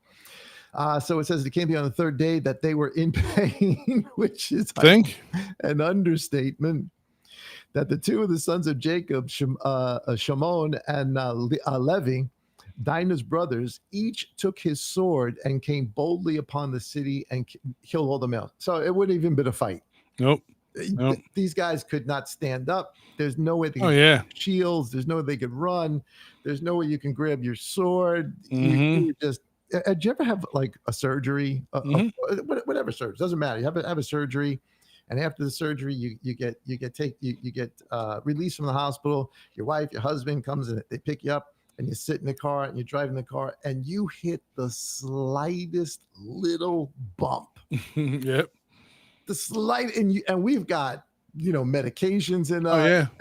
So it says it came to be on the third day that they were in pain, which is an understatement. That the two of the sons of Jacob, Shimon and Levi, Dinah's brothers, each took his sword and came boldly upon the city and killed all the males. So it wouldn't even been a fight. Nope. These guys could not stand up. There's no way they could get shields. There's no way they could run. There's no way you can grab your sword. You just. Did you ever have like a surgery? Whatever surgery, doesn't matter. You have a surgery, and after the surgery, you get released from the hospital. Your wife, your husband comes and they pick you up, and you sit in the car and you drive in the car, and you hit the slightest little bump. Yep. The slight, and we've got medications and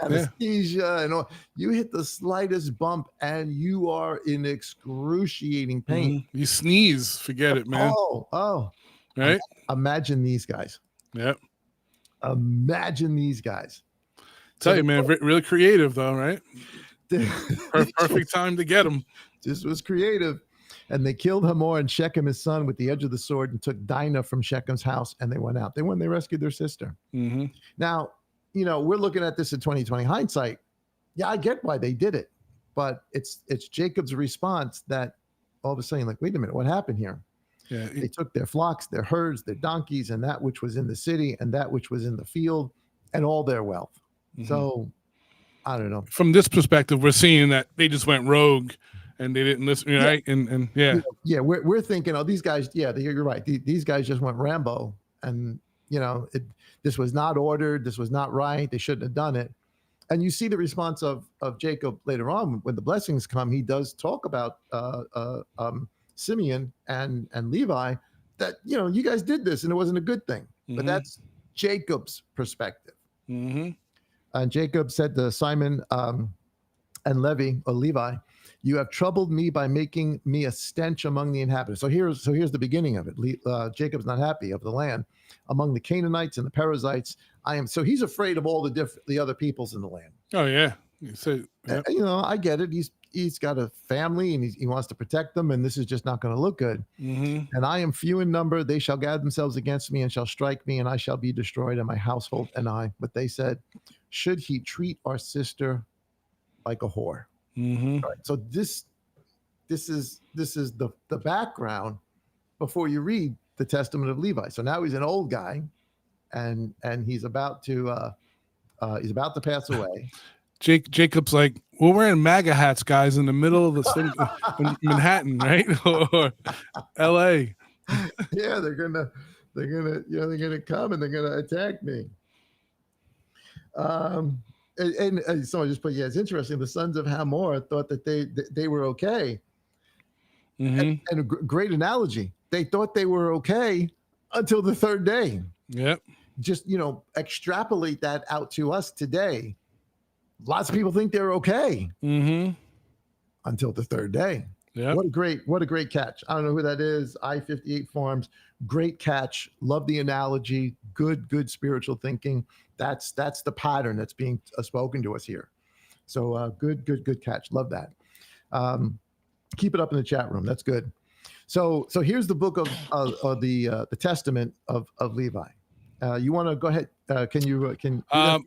anesthesia and all. You hit the slightest bump and you are in excruciating pain. You sneeze, forget it, man. Oh, right. Imagine these guys. Yep. Imagine these guys. Tell you, man, really creative though, right? Perfect time to get them. This was creative. And they killed Hamor and Shechem, his son, with the edge of the sword, and took Dinah from Shechem's house, and they went out. They rescued their sister. Now, we're looking at this in 2020 hindsight. Yeah, I get why they did it. But it's Jacob's response that all of a sudden, like, wait a minute, what happened here? Yeah, they took their flocks, their herds, their donkeys, and that which was in the city, and that which was in the field, and all their wealth. So, I don't know. From this perspective, we're seeing that they just went rogue. And they didn't listen, right? And we're thinking, oh, these guys, you're right. These guys just went Rambo, and this was not ordered. This was not right. They shouldn't have done it. And you see the response of Jacob later on when the blessings come. He does talk about Simeon and Levi, that you guys did this and it wasn't a good thing. But that's Jacob's perspective. And Jacob said to Simon, and Levi, or Levi, you have troubled me by making me a stench among the inhabitants. So here's the beginning of it. Jacob's not happy of the land among the Canaanites and the Perizzites. So he's afraid of all the other peoples in the land. Oh yeah. So yep. I get it. He's got a family and he wants to protect them, and this is just not going to look good. Mm-hmm. And I am few in number. They shall gather themselves against me and shall strike me, and I shall be destroyed, and my household and I. But they said, should he treat our sister like a whore? Mm-hmm. Right. So this is the background before you read the Testament of Levi. So now he's an old guy, and he's about to pass away. Jacob's like, we're wearing MAGA hats, guys, in the middle of the city, in Manhattan, right, or L.A. Yeah, they're gonna come and they're gonna attack me. And someone just put, yeah, it's interesting. The sons of Hamor thought that they were okay. Mm-hmm. And a great analogy. They thought they were okay until the third day. Yep. Just, extrapolate that out to us today. Lots of people think they're okay until the third day. Yeah. What a great catch. I don't know who that is. I-58 Farms. Great catch. Love the analogy. Good spiritual thinking. That's the pattern that's being spoken to us here. So good catch. Love that. Keep it up in the chat room. That's good. So here's the book of the Testament of Levi. You want to go ahead? Can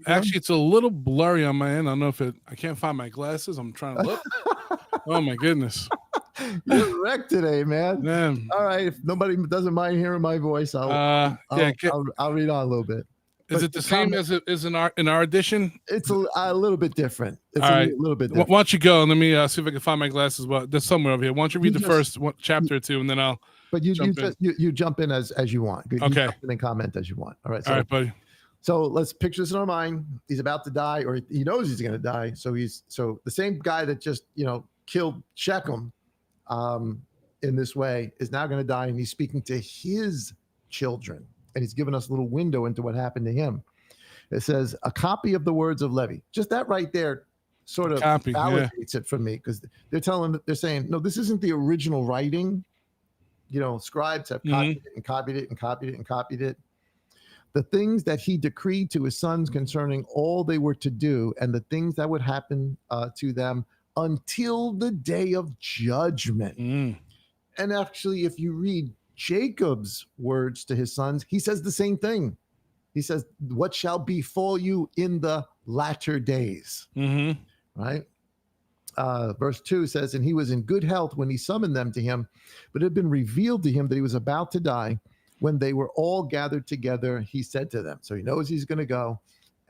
actually, it's a little blurry on my end. I don't know if I can't find my glasses. I'm trying to look. Oh my goodness. You're wrecked today, man. All right. If nobody doesn't mind hearing my voice, I'll read on a little bit. Is it the same as it is in our edition? It's a little bit different. It's all right. A little bit different. Why don't you go and let me see if I can find my glasses? Well, there's somewhere over here. Why don't you read the first chapter or two, and then I'll. But you jump in as you want. You okay. Jump in and comment as you want. All right. So, all right, buddy. So let's picture this in our mind. He's about to die, or he knows he's going to die. So the same guy that just killed Shechem, in this way is now going to die, and he's speaking to his children, and he's given us a little window into what happened to him. It says a copy of the words of Levi. Just that right there sort of validates it for me, because they're saying, no, this isn't the original writing. Scribes have copied it and copied it and copied it and copied it. The things that he decreed to his sons concerning all they were to do, and the things that would happen to them until the day of judgment. And actually, if you read Jacob's words to his sons, he says the same thing. He says, what shall befall you in the latter days? Right? Verse 2 says, and he was in good health when he summoned them to him, but it had been revealed to him that he was about to die. When they were all gathered together, he said to them, so he knows he's going to go,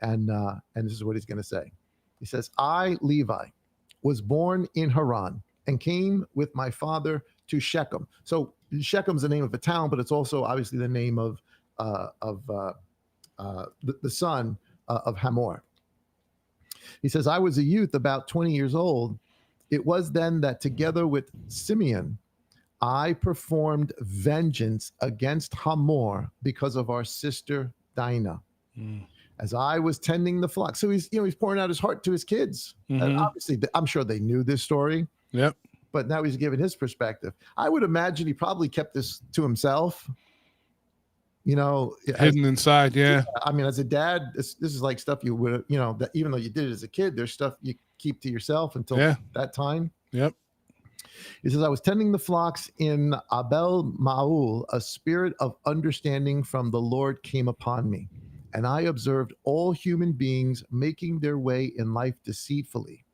and this is what he's going to say. He says, I, Levi, was born in Haran and came with my father to Shechem. So Shechem's the name of a town, but it's also obviously the name of the son of Hamor. He says, I was a youth about 20 years old. It was then that together with Simeon, I performed vengeance against Hamor because of our sister Dinah. As I was tending the flock. So he's pouring out his heart to his kids. And obviously, I'm sure they knew this story. Yep. But now he's giving his perspective. I would imagine he probably kept this to himself. Hidden inside, yeah. I mean, as a dad, this is like stuff you would, that even though you did it as a kid, there's stuff you keep to yourself until that time. Yep. He says, I was tending the flocks in Abel Maul. A spirit of understanding from the Lord came upon me, and I observed all human beings making their way in life deceitfully.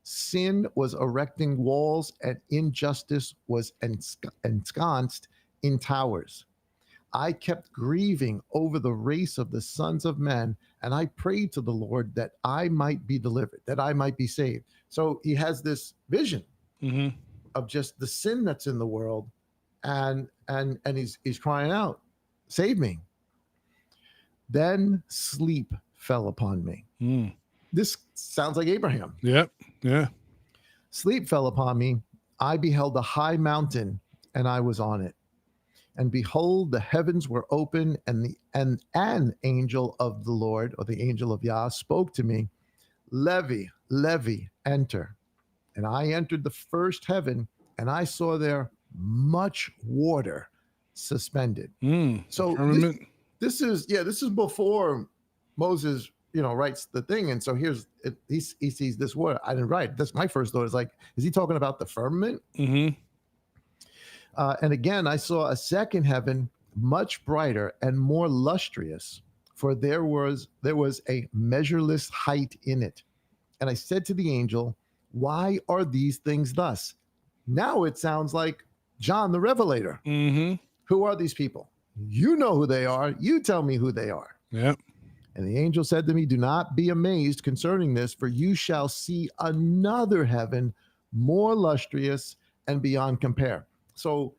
Sin was erecting walls, and injustice was ensconced in towers. I kept grieving over the race of the sons of men, and I prayed to the Lord that I might be delivered, that I might be saved. So he has this vision of just the sin that's in the world, and he's crying out, save me. Then sleep fell upon me. This sounds like Abraham. Yep. Yeah. Sleep fell upon me. I beheld a high mountain, and I was on it. And behold, the heavens were open, and an angel of the Lord, or the angel of Yah, spoke to me, Levi, Levi, enter. And I entered the first heaven, and I saw there much water suspended. So Firmament. this is before Moses, writes the thing. And so he sees this water. I didn't write. That's my first thought. Is like, is he talking about the firmament? Mm-hmm. And again, I saw a second heaven, much brighter and more lustrous, for there was a measureless height in it. And I said to the angel, why are these things thus? Now it sounds like John the Revelator. Mm-hmm. Who are these people? You know who they are. You tell me who they are. Yep. And the angel said to me, do not be amazed concerning this, for you shall see another heaven more lustrous and beyond compare. So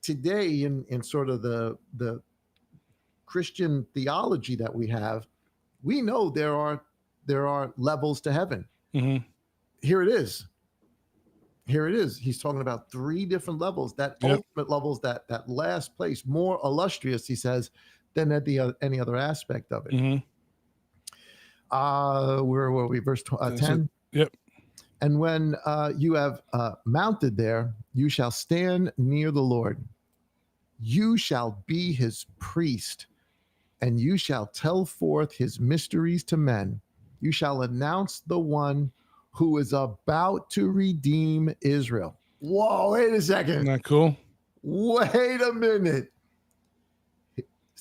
today in sort of the Christian theology that we have, we know there are levels to heaven. Mm-hmm. Here it is. He's talking about 3 different levels, that ultimate levels, that last place, more illustrious, he says, than at any other aspect of it. Mm-hmm. Where were we? Verse 10. Yep. And when you have mounted there, you shall stand near the Lord. You shall be his priest, and you shall tell forth his mysteries to men. You shall announce the one who is about to redeem Israel. Whoa, wait a second. Isn't that cool? Wait a minute.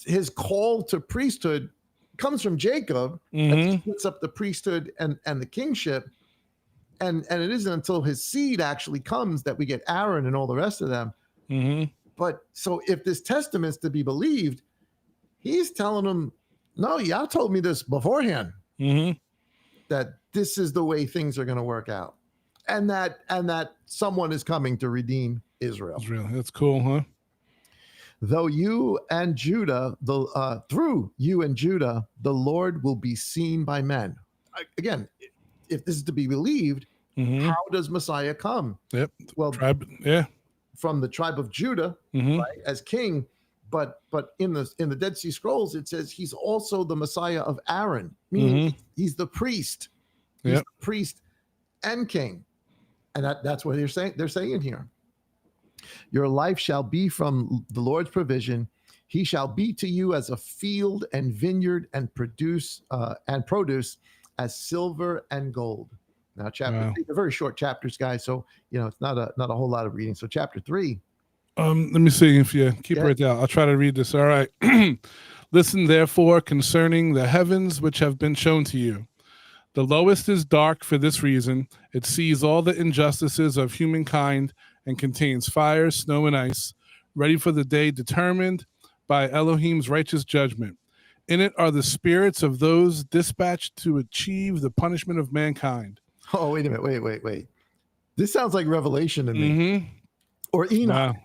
His call to priesthood comes from Jacob. Mm-hmm. Puts up the priesthood and the kingship. And it isn't until his seed actually comes that we get Aaron and all the rest of them. Mm-hmm. But so if this testament's to be believed, he's telling them, no, y'all told me this beforehand. Mm-hmm. That this is the way things are going to work out, and that someone is coming to redeem Israel. That's cool, huh? Though you and Judah, through you and Judah, the Lord will be seen by men. Again, if this is to be believed, Mm-hmm. how does Messiah come? Yep. Well, from the tribe of Judah, Mm-hmm. right, as king. But in the Dead Sea Scrolls, it says he's also the Messiah of Aaron, meaning he's the priest. He's the priest and king. And that's what they're saying here. Your life shall be from the Lord's provision. He shall be to you as a field and vineyard and produce as silver and gold. Now, chapter 3, they're very short chapters, guys. So, it's not a whole lot of reading. So chapter 3. Let me see if you keep it right there. I'll try to read this. All right. Listen, therefore, concerning the heavens which have been shown to you. The lowest is dark for this reason. It sees all the injustices of humankind and contains fire, snow, and ice, ready for the day determined by Elohim's righteous judgment. In it are the spirits of those dispatched to achieve the punishment of mankind. Oh, wait a minute. Wait. This sounds like Revelation to me. Mm-hmm. Or Enoch.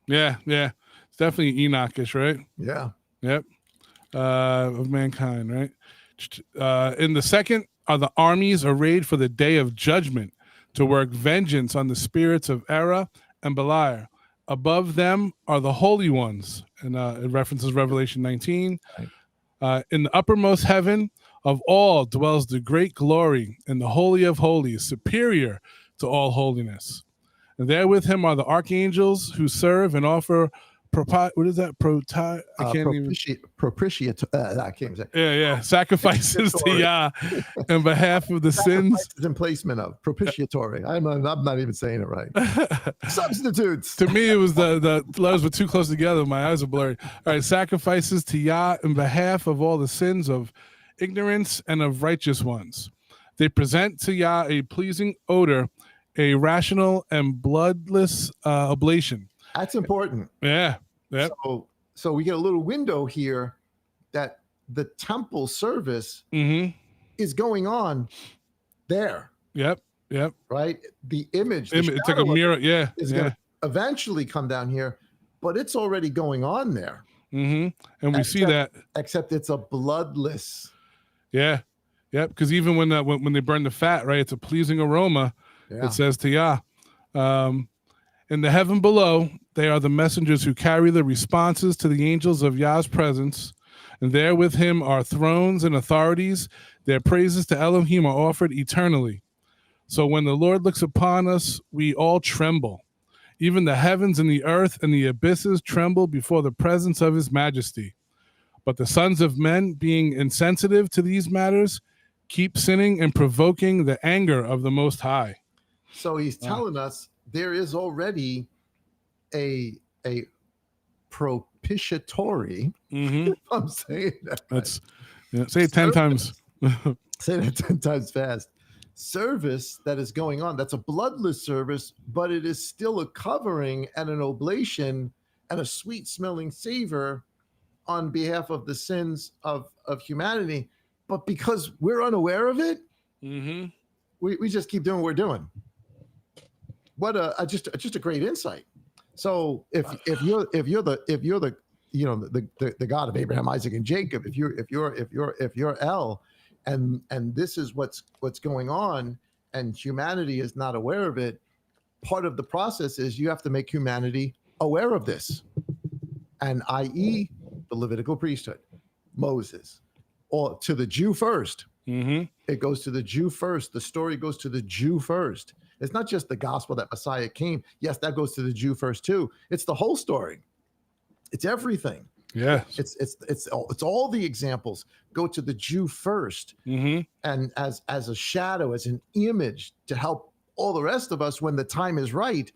Yeah. It's definitely Enochish, right? Yeah. Yep. Of mankind, right? In the second are the armies arrayed for the day of judgment to work vengeance on the spirits of error and Beliar. Above them are the holy ones. And it references Revelation 19. Right. In the uppermost heaven of all dwells the great glory, and the Holy of Holies, superior to all holiness. And there with him are the archangels who serve and offer sacrifices to Yah in behalf of the sins. In placement of propitiatory. I'm not even saying it right. Substitutes. To me, it was the letters were too close together. My eyes are blurry. All right, sacrifices to Yah in behalf of all the sins of ignorance and of righteous ones. They present to Yah a pleasing odor, a rational and bloodless oblation. That's important. Yeah. Yep. So we get a little window here that the temple service is going on there. Yep. Right? The image. It's like a mirror. Yeah. Is going to eventually come down here, but it's already going on there. Mm-hmm. And we see that. Except it's a bloodless. Yeah. Yep. Because even when they burn the fat, right, it's a pleasing aroma. Yeah. It says to Yah. In the heaven below, they are the messengers who carry the responses to the angels of Yah's presence. And there with him are thrones and authorities. Their praises to Elohim are offered eternally. So when the Lord looks upon us, we all tremble. Even the heavens and the earth and the abysses tremble before the presence of his majesty. But the sons of men, being insensitive to these matters, keep sinning and provoking the anger of the Most High. So he's telling us there is already a propitiatory. Mm-hmm. I'm saying that. That's say it 10 times. Say that 10 times fast. Service that is going on. That's a bloodless service, but it is still a covering and an oblation and a sweet smelling savor on behalf of the sins of humanity. But because we're unaware of it, Mm-hmm. we just keep doing what we're doing. What just a great insight. So if you're the the God of Abraham, Isaac, and Jacob, if you're El, and this is what's going on, and humanity is not aware of it, part of the process is you have to make humanity aware of this, and i.e. the Levitical priesthood, Moses, or to the Jew first. Mm-hmm. It goes to the Jew first. The story goes to the Jew first. It's not just the gospel that Messiah came. Yes, that goes to the Jew first too. It's the whole story. It's everything. Yes. It's all the examples go to the Jew first, Mm-hmm. and as a shadow, as an image to help all the rest of us when the time is right,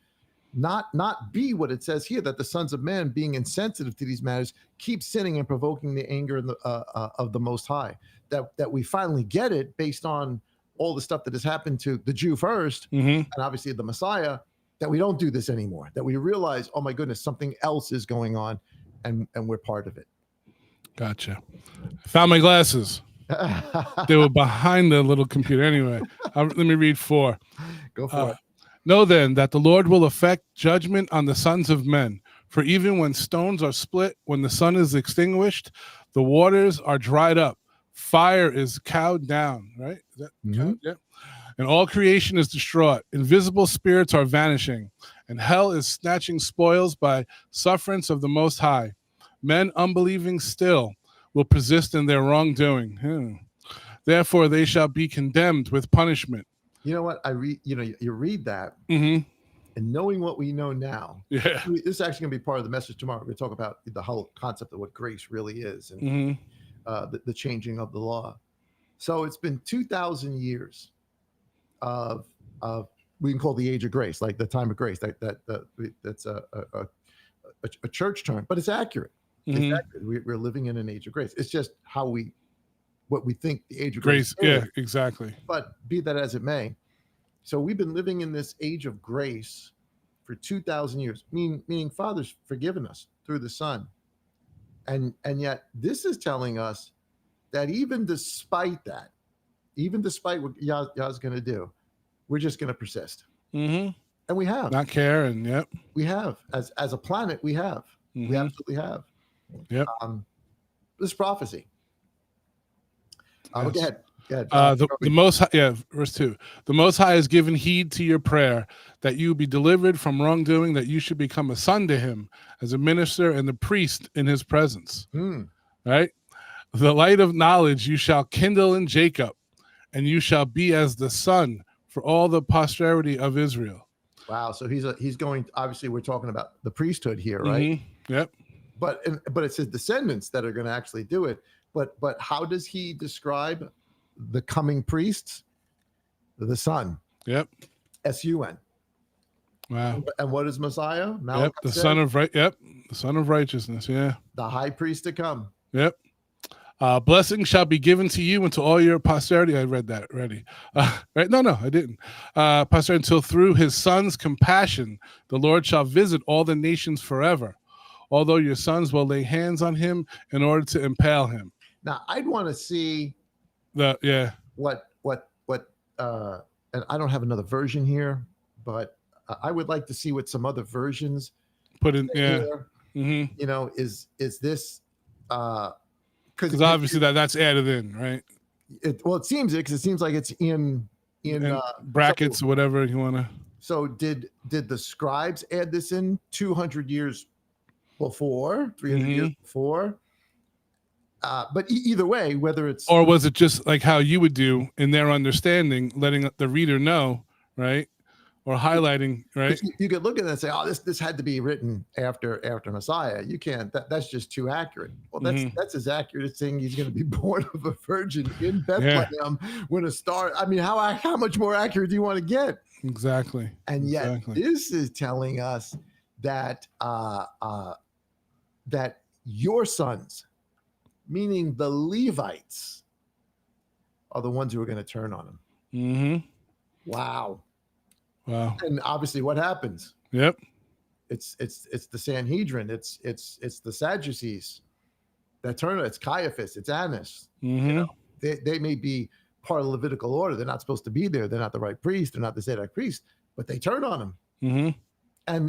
not be what it says here, that the sons of men, being insensitive to these matters, keep sinning and provoking the anger of the Most High. That we finally get it based on all the stuff that has happened to the Jew first, Mm-hmm. and obviously the Messiah, that we don't do this anymore, that we realize, oh my goodness, something else is going on, and we're part of it. Gotcha. I found my glasses. They were behind the little computer. Anyway, let me read 4. Go for it. Know then that the Lord will effect judgment on the sons of men. For even when stones are split, when the sun is extinguished, the waters are dried up, fire is cowed down, right? Is that cowed? Yeah. And all creation is distraught. Invisible spirits are vanishing, and hell is snatching spoils by sufferance of the Most High. Men unbelieving still will persist in their wrongdoing. Therefore they shall be condemned with punishment. You know what? You read that, Mm-hmm. and knowing what we know now, Yeah. this is actually going to be part of the message tomorrow. We're going to talk about the whole concept of what grace really is, and Mm-hmm. the changing of the law. So it's been 2,000 years of we can call the age of grace, like the time of grace. That's a church term, but it's accurate. Mm-hmm. It's accurate. We're living in an age of grace. It's just what we think the age of Grace. grace is. Yeah, exactly. But be that as it may, so we've been living in this age of grace for 2,000 years, meaning Father's forgiven us through the Son. And yet this is telling us that even despite that, even despite what Yah's going to do, we're just going to persist. Mm-hmm. And we have. Not care, and yep. We have. As a planet, we have. Mm-hmm. We absolutely have. Yep. This prophecy. Yes. Go ahead. The Most High, verse 2. The Most High has given heed to your prayer, that you be delivered from wrongdoing, that you should become a son to him as a minister and the priest in his presence. Right? The light of knowledge you shall kindle in Jacob, and you shall be as the sun for all the posterity of Israel. Wow. So he's going. Obviously, we're talking about the priesthood here, right? Mm-hmm. Yep. But it's his descendants that are going to actually do it. But how does he describe the coming priests? The Son. Yep. S-U-N. Wow. And what is Messiah? Yep. The son of the son of righteousness. Yeah. The high priest to come. Yep. Blessing shall be given to you and to all your posterity. I read that already. Right? No, I didn't. Posterity, until through his son's compassion, the Lord shall visit all the nations forever. Although your sons will lay hands on him in order to impale him. Now, I'd want to see what and I don't have another version here, but I would like to see what some other versions put in. Yeah. Mm-hmm. You know, is this because obviously that's added in, right? It seems it, because it seems like it's in brackets or whatever you want to. So did the scribes add this in 200 years before, 300 years before? But either way, whether it's, or was it just like how you would do in their understanding, letting the reader know right? Or highlighting, right? You could look at it and say, "Oh, this had to be written after Messiah." You can't. That's just too accurate. Well, that's as accurate as saying he's going to be born of a virgin in Bethlehem when a star. I mean, how much more accurate do you want to get? Exactly. And yet, this is telling us that that your sons, meaning the Levites, are the ones who are going to turn on him. Mm-hmm. Wow. And obviously, what happens? Yep. It's the Sanhedrin. It's the Sadducees that turn. It's Caiaphas. It's Annas. Mm-hmm. You know, they may be part of the Levitical order. They're not supposed to be there. They're not the right priest. They're not the Zadok priest. But they turn on him. Mm-hmm.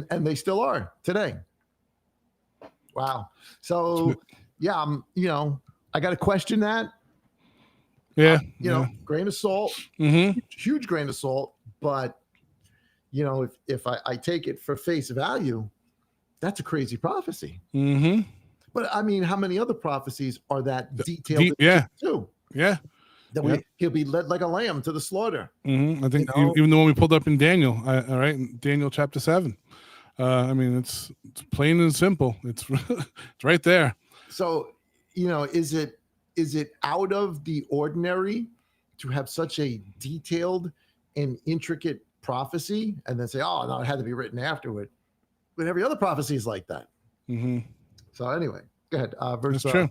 And they still are today. Wow. So yeah, I got to question that. Yeah. Grain of salt. Mm-hmm. Huge grain of salt, but. If I take it for face value, that's a crazy prophecy. Mm-hmm. But I mean, how many other prophecies are that detailed? Too? Yeah. That he'll be led like a lamb to the slaughter. Mm-hmm. I think even the one we pulled up in Daniel, all right, in Daniel chapter 7. I mean, it's plain and simple. It's it's right there. So, is it out of the ordinary to have such a detailed and intricate prophecy and then say, "Oh no, it had to be written afterward," but every other prophecy is like that. Mm-hmm. So anyway, go ahead. Verse 6.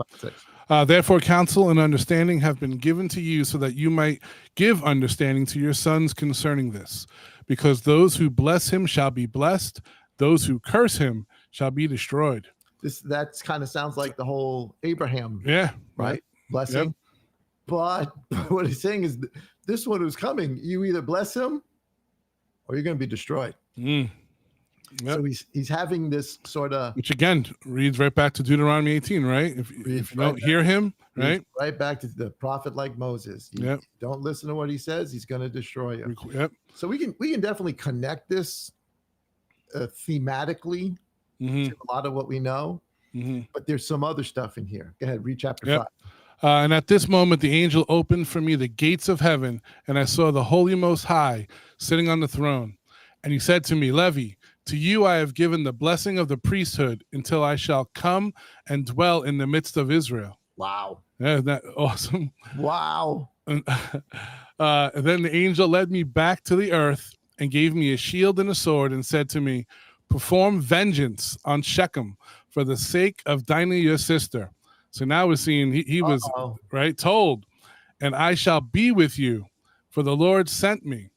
Therefore, counsel and understanding have been given to you, so that you might give understanding to your sons concerning this. Because those who bless him shall be blessed; those who curse him shall be destroyed. That kind of sounds like the whole Abraham. Yeah. Right. Blessing. Yep. But what he's saying is, this one who's coming, you either bless him or you're going to be destroyed. Yep. So he's having this sort of, which again reads right back to Deuteronomy 18, right? If you don't hear him, right? Right back to the prophet like Moses. You don't listen to what he says, he's going to destroy you. Yep. So we can definitely connect this thematically to a lot of what we know. But there's some other stuff in here. Go ahead, read chapter 5. And at this moment, the angel opened for me the gates of heaven, and I saw the Holy Most High sitting on the throne. And he said to me, Levi, to you I have given the blessing of the priesthood until I shall come and dwell in the midst of Israel. Wow. Isn't that awesome? Wow. And then the angel led me back to the earth and gave me a shield and a sword and said to me, perform vengeance on Shechem for the sake of Dinah your sister. So now we're seeing he was told, and I shall be with you, for the Lord sent me.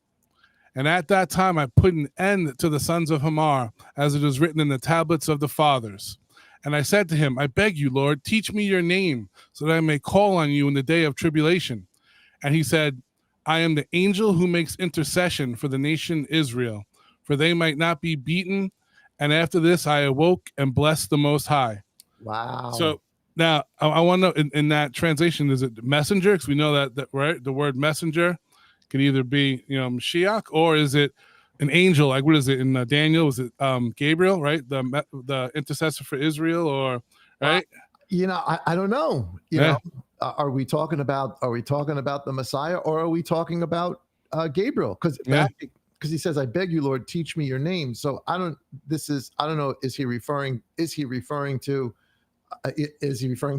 And at that time I put an end to the sons of Hamar, as it is written in the tablets of the fathers. And I said to him, I beg you, Lord, teach me your name, so that I may call on you in the day of tribulation. And he said, I am the angel who makes intercession for the nation Israel, for they might not be beaten. And after this I awoke and blessed the Most High. Wow. So now, I want to know, in that translation, is it messenger? Because we know that right, the word messenger could either be, Mashiach, or is it an angel? Like, what is it in Daniel? Was it Gabriel, right? The intercessor for Israel, or right? I don't know. You know, are we talking about the Messiah, or are we talking about Gabriel? Because he says, "I beg you, Lord, teach me your name." So I don't know. Is he referring to? Is he referring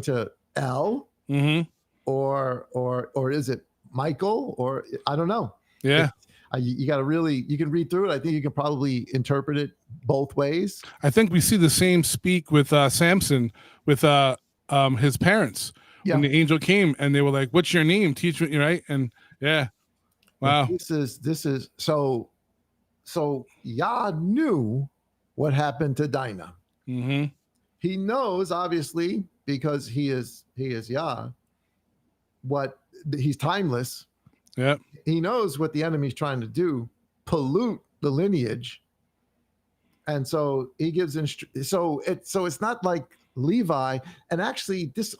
to El, or is it Michael, or I don't know. Yeah, you got to you can read through it. I think you can probably interpret it both ways. I think we see the same speak with Samson, with his parents when the angel came and they were like, "What's your name? Teach me," right? And wow. And this is so Yah knew what happened to Dinah. He knows, obviously, because he is Yah, he's timeless. Yeah. He knows what the enemy's trying to do, pollute the lineage. And so he gives so it's not like Levi, and actually this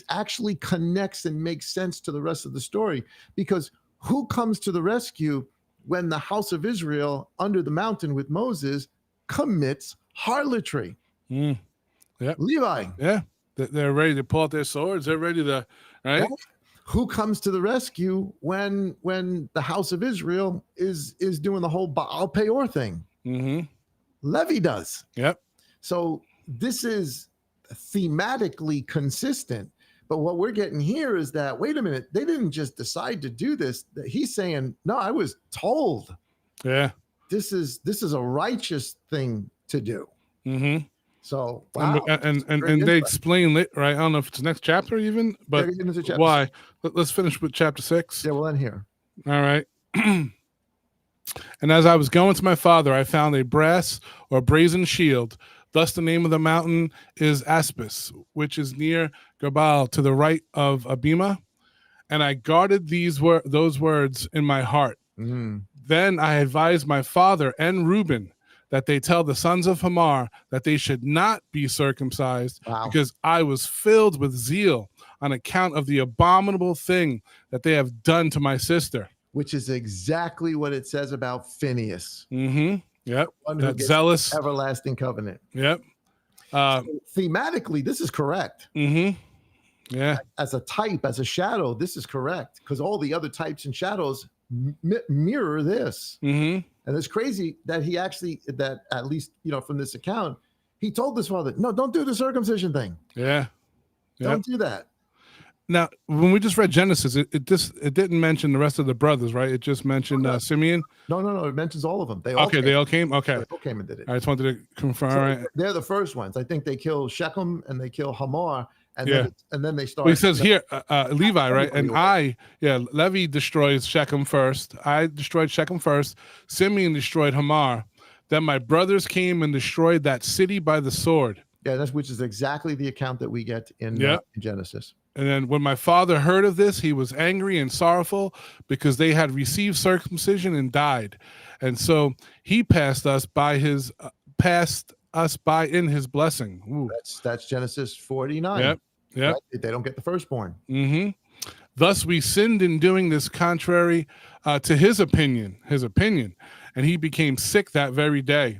actually connects and makes sense to the rest of the story, because who comes to the rescue when the house of Israel under the mountain with Moses commits harlotry? Yeah, Levi. Yeah, they're ready to pull out their swords. They're ready to, right? who comes to the rescue when the house of Israel is doing the whole Baal Peor thing? Mm-hmm. Levi does. Yep. So this is thematically consistent. But what we're getting here is that, wait a minute, they didn't just decide to do this. He's saying, no, I was told. Yeah. This is a righteous thing to do. Mm-hmm. So wow, and they explain it, right? I don't know if it's next chapter even, but why? Let's finish with chapter 6. Yeah, we'll end here. All right. And as I was going to my father, I found a brass or brazen shield. Thus the name of the mountain is Aspis, which is near Gabal to the right of Abima. And I guarded those words in my heart. Then I advised my father and Reuben that they tell the sons of Hamar that they should not be circumcised, because I was filled with zeal on account of the abominable thing that they have done to my sister. Which is exactly what it says about Phineas. Mm-hmm. Yep. One that zealous everlasting covenant. Yep. So thematically, this is correct. Mm-hmm. Yeah. As a type, as a shadow, this is correct, because all the other types and shadows mirror this. Mm-hmm. And it's crazy that he actually, that at least, from this account, he told his father, no, don't do the circumcision thing. Yeah. Don't do that. Now, when we just read Genesis, it didn't mention the rest of the brothers, right? It just mentioned Simeon. No. It mentions all of them. They all came. Okay. They all came and did it. I just wanted to confirm. So right. They're the first ones. I think they kill Shechem and they kill Hamor. And then they start. Well, he says here, Levi, right? And Levi destroys Shechem first. I destroyed Shechem first. Simeon destroyed Hamor. Then my brothers came and destroyed that city by the sword. Yeah, which is exactly the account that we get in Genesis. And then when my father heard of this, he was angry and sorrowful because they had received circumcision and died. And so he passed us by in his blessing. Ooh. That's Genesis 49. Yep. Right? They don't get the firstborn. Mm-hmm. Thus we sinned in doing this contrary to his opinion, and he became sick that very day.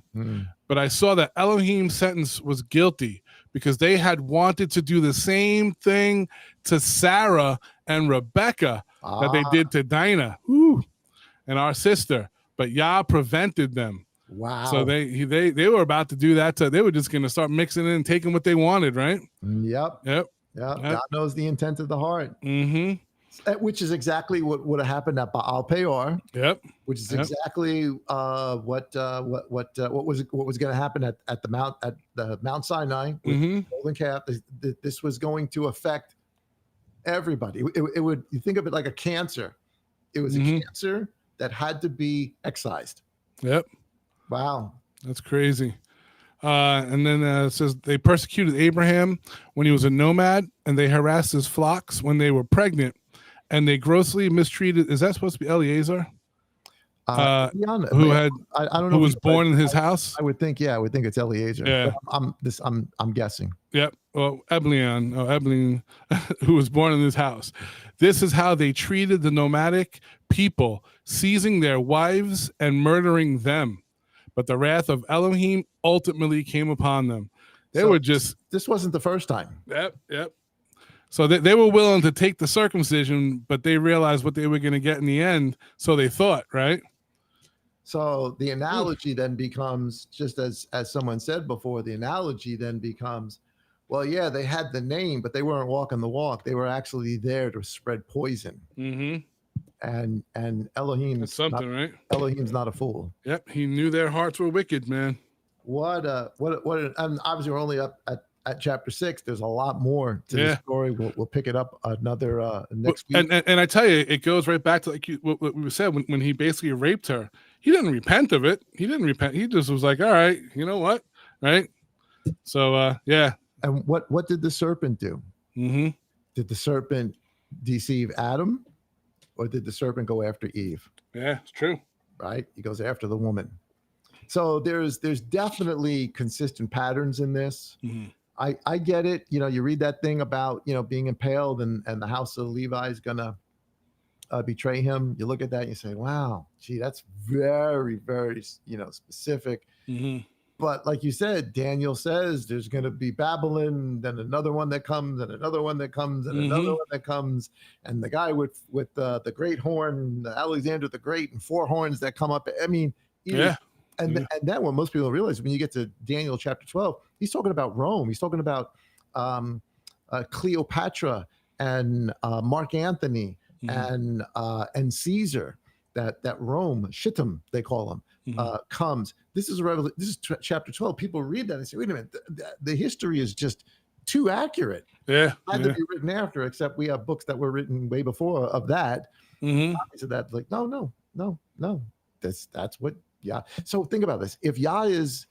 But I saw that Elohim's sentence was guilty, because they had wanted to do the same thing to Sarah and Rebecca that they did to Dinah, and our sister, but Yah prevented them. Wow. So they were about to do that. They were just going to start mixing in and taking what they wanted, right? Yep. God knows the intent of the heart. Mm-hmm. Which is exactly what would have happened at Baal Peor. Yep. Which is exactly what was going to happen at the Mount Sinai with the golden calf. This was going to affect everybody. It would, you think of it like a cancer. It was a cancer that had to be excised. Yep. Wow. That's crazy. And then it says they persecuted Abraham when he was a nomad, and they harassed his flocks when they were pregnant, and they grossly mistreated. Is that supposed to be Eliezer? Who was born in his house? I would think it's Eliezer. Yeah. I'm guessing. Yep. Well, Ebleen, who was born in his house. This is how they treated the nomadic people, seizing their wives and murdering them. But the wrath of Elohim ultimately came upon them. This wasn't the first time. Yep. So they were willing to take the circumcision, but they realized what they were going to get in the end. So they thought, right? So the analogy then becomes, just as someone said before, the analogy then becomes, well, yeah, they had the name, but they weren't walking the walk. They were actually there to spread poison. Mm-hmm. And Elohim's something, right? Elohim's not a fool. Yep, he knew their hearts were wicked, man. And obviously we're only up at chapter 6. There's a lot more to the story. We'll pick it up another next week. And I tell you, it goes right back to what we said when he basically raped her. He didn't repent of it. He didn't repent. He just was like, all right, you know what, right? So yeah. And what did the serpent do? Mm-hmm. Did the serpent deceive Adam? Or did the serpent go after Eve? Yeah, it's true. Right? He goes after the woman. So there's definitely consistent patterns in this. Mm-hmm. I get it. You read that thing about, being impaled and the house of Levi is going to betray him. You look at that and you say, wow, gee, that's very, very, specific. Mm-hmm. But like you said, Daniel says there's going to be Babylon, then another one that comes, and another one that comes, and another one that comes, and the guy with the great horn, Alexander the Great, and 4 horns that come up. I mean, and that one most people don't realize when you get to Daniel chapter 12, he's talking about Rome. He's talking about Cleopatra and Mark Antony and Caesar. That Rome, Shittim, they call him. Comes. This is chapter 12. People read that and say, wait a minute, the history is just too accurate. Yeah. Had to be written after, except we have books that were written way before of that. So that, like, no. That's what Yah. So think about this. If Yah is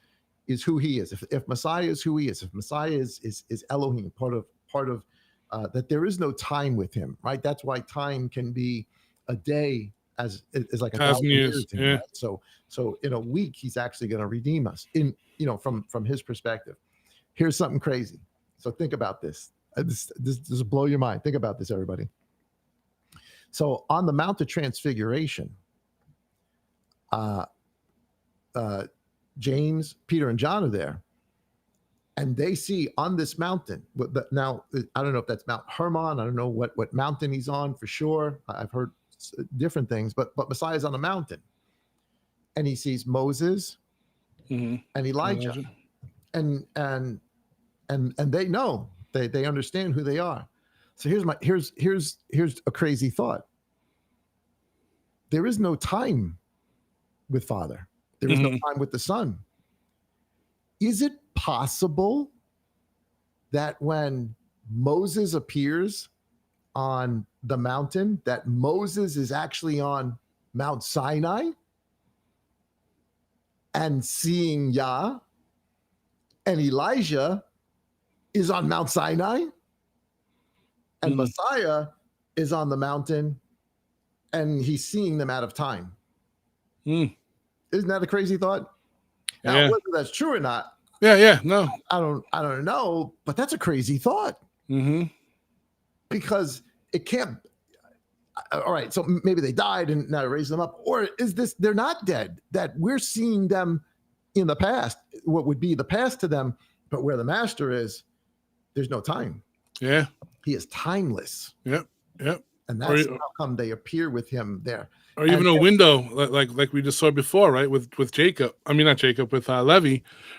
who he is, if Messiah is who he is, if Messiah is Elohim, part of that there is no time with him, right? That's why time can be a day as like 1,000 years to him, right? So in a week he's actually going to redeem us from his perspective. Here's something crazy. So think about this. This will blow your mind. Think about this, everybody. So on the Mount of Transfiguration, James, Peter, and John are there, and they see on this mountain. Now I don't know if that's Mount Hermon. I don't know what mountain he's on for sure. I've heard different things, but Messiah's on a mountain, and he sees Moses and Elijah, and they know, they understand who they are. So here's a crazy thought. There is no time with Father. There is no time with the Son. Is it possible that when Moses appears on the mountain, that Moses is actually on Mount Sinai and seeing Yah, and Elijah is on Mount Sinai, and Messiah is on the mountain, and he's seeing them out of time? Isn't that a crazy thought? Now, whether that's true or not, no, I don't know, but that's a crazy thought. Because it can't. All right, so maybe they died and now raise them up, or is this they're not dead? That we're seeing them in the past, what would be the past to them, but where the master is, there's no time. Yeah, he is timeless. Yep. And that's how come they appear with him there. Or even a window, like we just saw before, right? With Jacob, I mean not Jacob, with Levi,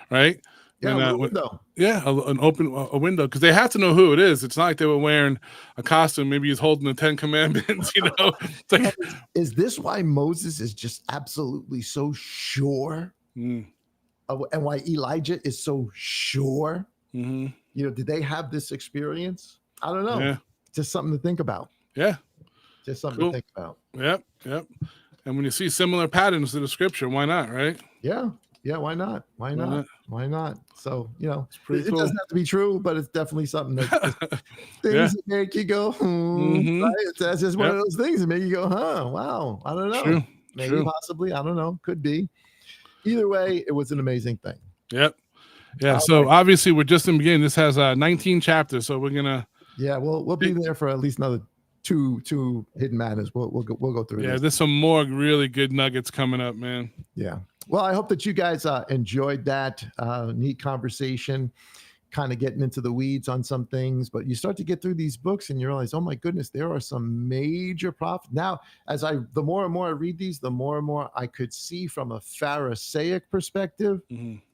right? Yeah, a window. An open window, because they have to know who it is. It's not like they were wearing a costume. Maybe he's holding the 10 Commandments. It's like, is this why Moses is just absolutely so sure, and why Elijah is so sure? Did they have this experience? I don't know. Yeah. Just something to think about. Yeah. Just something to think about. Yep. And when you see similar patterns to the scripture, why not, right? Yeah. Why not? So, it cool. doesn't have to be true, but it's definitely something that things that make you go, right? It's just one of those things that make you go, wow, I don't know. True. Maybe, possibly, I don't know. Could be. Either way, it was an amazing thing. Yep. Yeah. So obviously we're just in the beginning. This has 19 chapters, so we're gonna. Yeah, we'll be there for at least another two hidden matters. We'll go through. Yeah, there's some more really good nuggets coming up, man. Yeah. Well, I hope that you guys enjoyed that neat conversation, kind of getting into the weeds on some things. But you start to get through these books and you realize, oh my goodness, there are some major prophets. Now, the more and more I read these, the more and more I could see from a Pharisaic perspective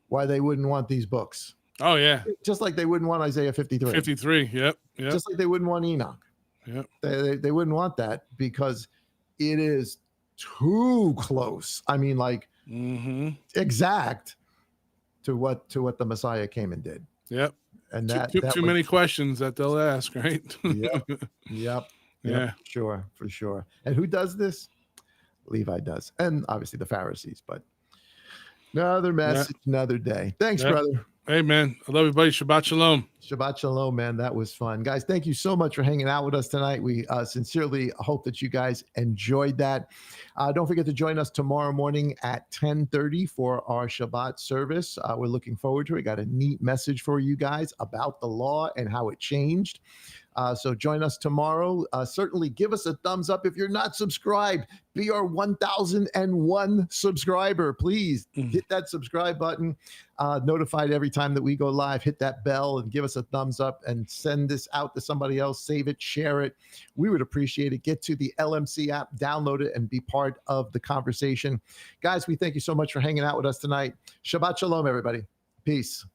why they wouldn't want these books. Oh yeah, just like they wouldn't want Isaiah 53. 53. Yep. Just like they wouldn't want Enoch. Yep. They wouldn't want that because it is too close. I mean, like exact to what the Messiah came and did. Yep. And too many questions that they'll ask, right? Yep. Yeah. For sure. And who does this? Levi does, and obviously the Pharisees. But another message, another day. Thanks, brother. Hey, man. I love you, buddy. Shabbat shalom. Shabbat shalom, man. That was fun. Guys, thank you so much for hanging out with us tonight. We sincerely hope that you guys enjoyed that. Don't forget to join us tomorrow morning at 10:30 for our Shabbat service. We're looking forward to it. We got a neat message for you guys about the law and how it changed. So join us tomorrow. Certainly give us a thumbs up if you're not subscribed. Be our 1001 subscriber. Please hit that subscribe button. Notified every time that we go live. Hit that bell and give us a thumbs up and send this out to somebody else. Save it, share it. We would appreciate it. Get to the LMC app, download it, and be part of the conversation. Guys, we thank you so much for hanging out with us tonight. Shabbat Shalom, everybody. Peace.